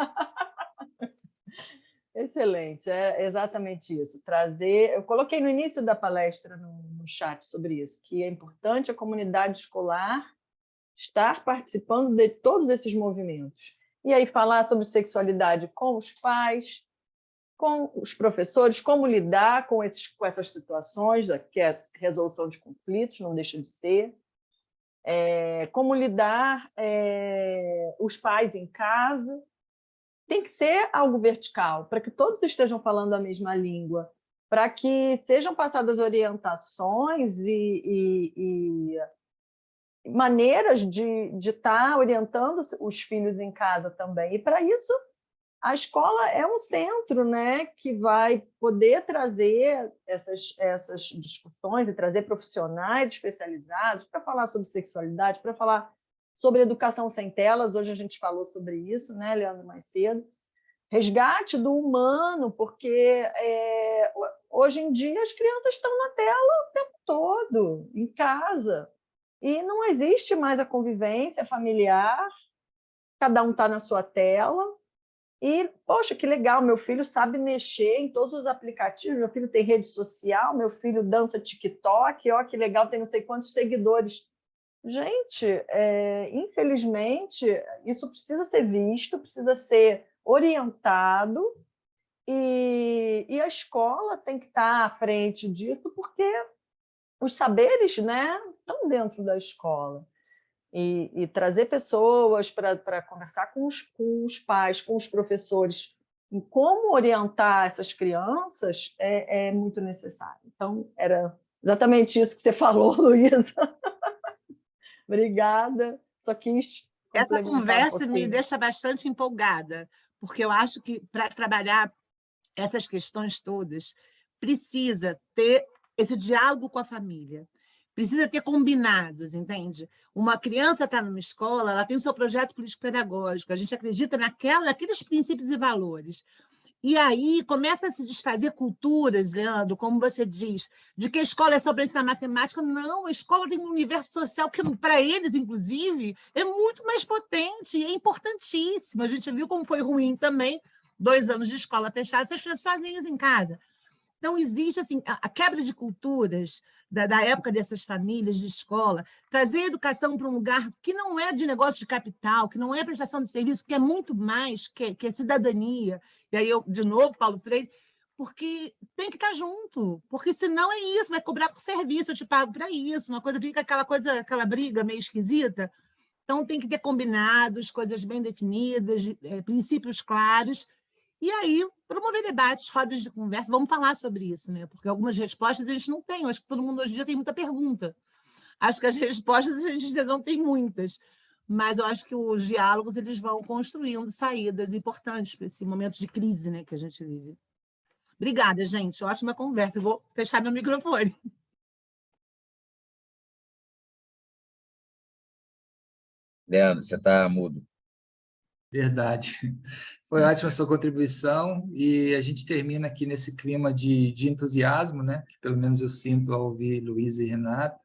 Excelente, é exatamente isso. Trazer, eu coloquei no início da palestra no chat sobre isso, que é importante a comunidade escolar estar participando de todos esses movimentos. E aí falar sobre sexualidade com os pais, com os professores, como lidar com essas situações, que é a resolução de conflitos, não deixa de ser, como lidar os pais em casa. Tem que ser algo vertical, para que todos estejam falando a mesma língua, para que sejam passadas orientações e maneiras de estar orientando os filhos em casa também. E, para isso, a escola é um centro, né, que vai poder trazer essas discussões e trazer profissionais especializados para falar sobre sexualidade, para falar sobre educação sem telas. Hoje a gente falou sobre isso, né, Leandro, mais cedo. Resgate do humano, porque hoje em dia as crianças estão na tela o tempo todo, em casa, e não existe mais a convivência familiar, cada um está na sua tela. E, poxa, que legal, meu filho sabe mexer em todos os aplicativos, meu filho tem rede social, meu filho dança TikTok, ó, que legal, tem não sei quantos seguidores. Gente, infelizmente, isso precisa ser visto, precisa ser orientado, e a escola tem que estar à frente disso, porque os saberes, né, estão dentro da escola. E trazer pessoas para conversar com os pais, com os professores, em como orientar essas crianças é muito necessário. Então, era exatamente isso que você falou, Luísa. Obrigada. Só quis Essa conversa um me deixa bastante empolgada, porque eu acho que, para trabalhar essas questões todas, precisa ter esse diálogo com a família, precisa ter combinados, entende? Uma criança está numa escola, ela tem o seu projeto político-pedagógico, a gente acredita naqueles princípios e valores. E aí começa a se desfazer culturas, Leandro, como você diz, de que a escola é só para ensinar matemática. Não, a escola tem um universo social que, para eles, inclusive, é muito mais potente e é importantíssimo. A gente viu como foi ruim também, 2 anos de escola fechada, essas crianças sozinhas em casa. Então, existe assim, a quebra de culturas da época dessas famílias de escola, trazer a educação para um lugar que não é de negócio de capital, que não é prestação de serviço, que é muito mais, que é cidadania. E aí eu, de novo, Paulo Freire, porque tem que estar junto, porque senão é isso, vai cobrar por serviço, eu te pago para isso, uma coisa fica aquela briga meio esquisita. Então, tem que ter combinados, coisas bem definidas, princípios claros, e aí promover debates, rodas de conversa, vamos falar sobre isso, né? Porque algumas respostas a gente não tem, eu acho que todo mundo hoje em dia tem muita pergunta. Acho que as respostas a gente ainda não tem muitas, mas eu acho que os diálogos eles vão construindo saídas importantes para esse momento de crise, né, que a gente vive. Obrigada, gente. Ótima conversa. Eu vou fechar meu microfone. Leandro, você está mudo. Verdade. Foi ótima a sua contribuição e a gente termina aqui nesse clima de entusiasmo, né? Que pelo menos eu sinto ao ouvir Luísa e Renato,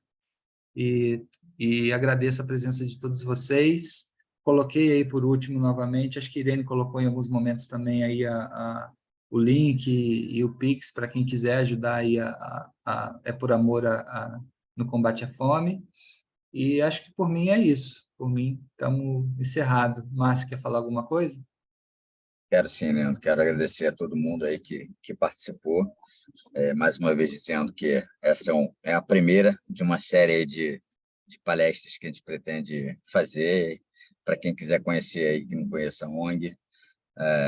e agradeço a presença de todos vocês. Coloquei aí por último novamente, acho que a Irene colocou em alguns momentos também aí o link e o Pix para quem quiser ajudar aí É por Amor no combate à fome. E acho que por mim é isso. Por mim, estamos encerrados. Márcio, quer falar alguma coisa? Quero sim, Leandro. Quero agradecer a todo mundo aí que participou. Mais uma vez dizendo que essa é a primeira de uma série aí de palestras que a gente pretende fazer. Para quem quiser conhecer aí, que não conheça a ONG,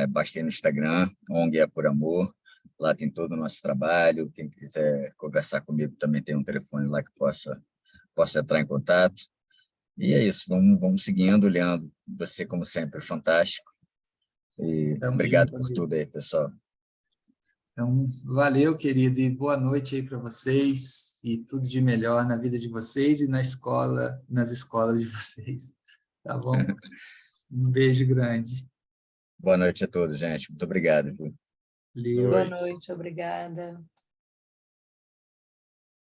basta ir no Instagram, ONG É por Amor. Lá tem todo o nosso trabalho. Quem quiser conversar comigo também tem um telefone lá que possa entrar em contato. E é isso, vamos seguindo, Leandro. Você, como sempre, é fantástico. E Tamo obrigado junto, por amigo. tudo aí, pessoal. Então, valeu, querido, e boa noite aí para vocês, e tudo de melhor na vida de vocês e nas escolas de vocês, tá bom? Um beijo grande. Boa noite a todos, gente. Muito obrigado. Valeu. Boa noite, obrigada.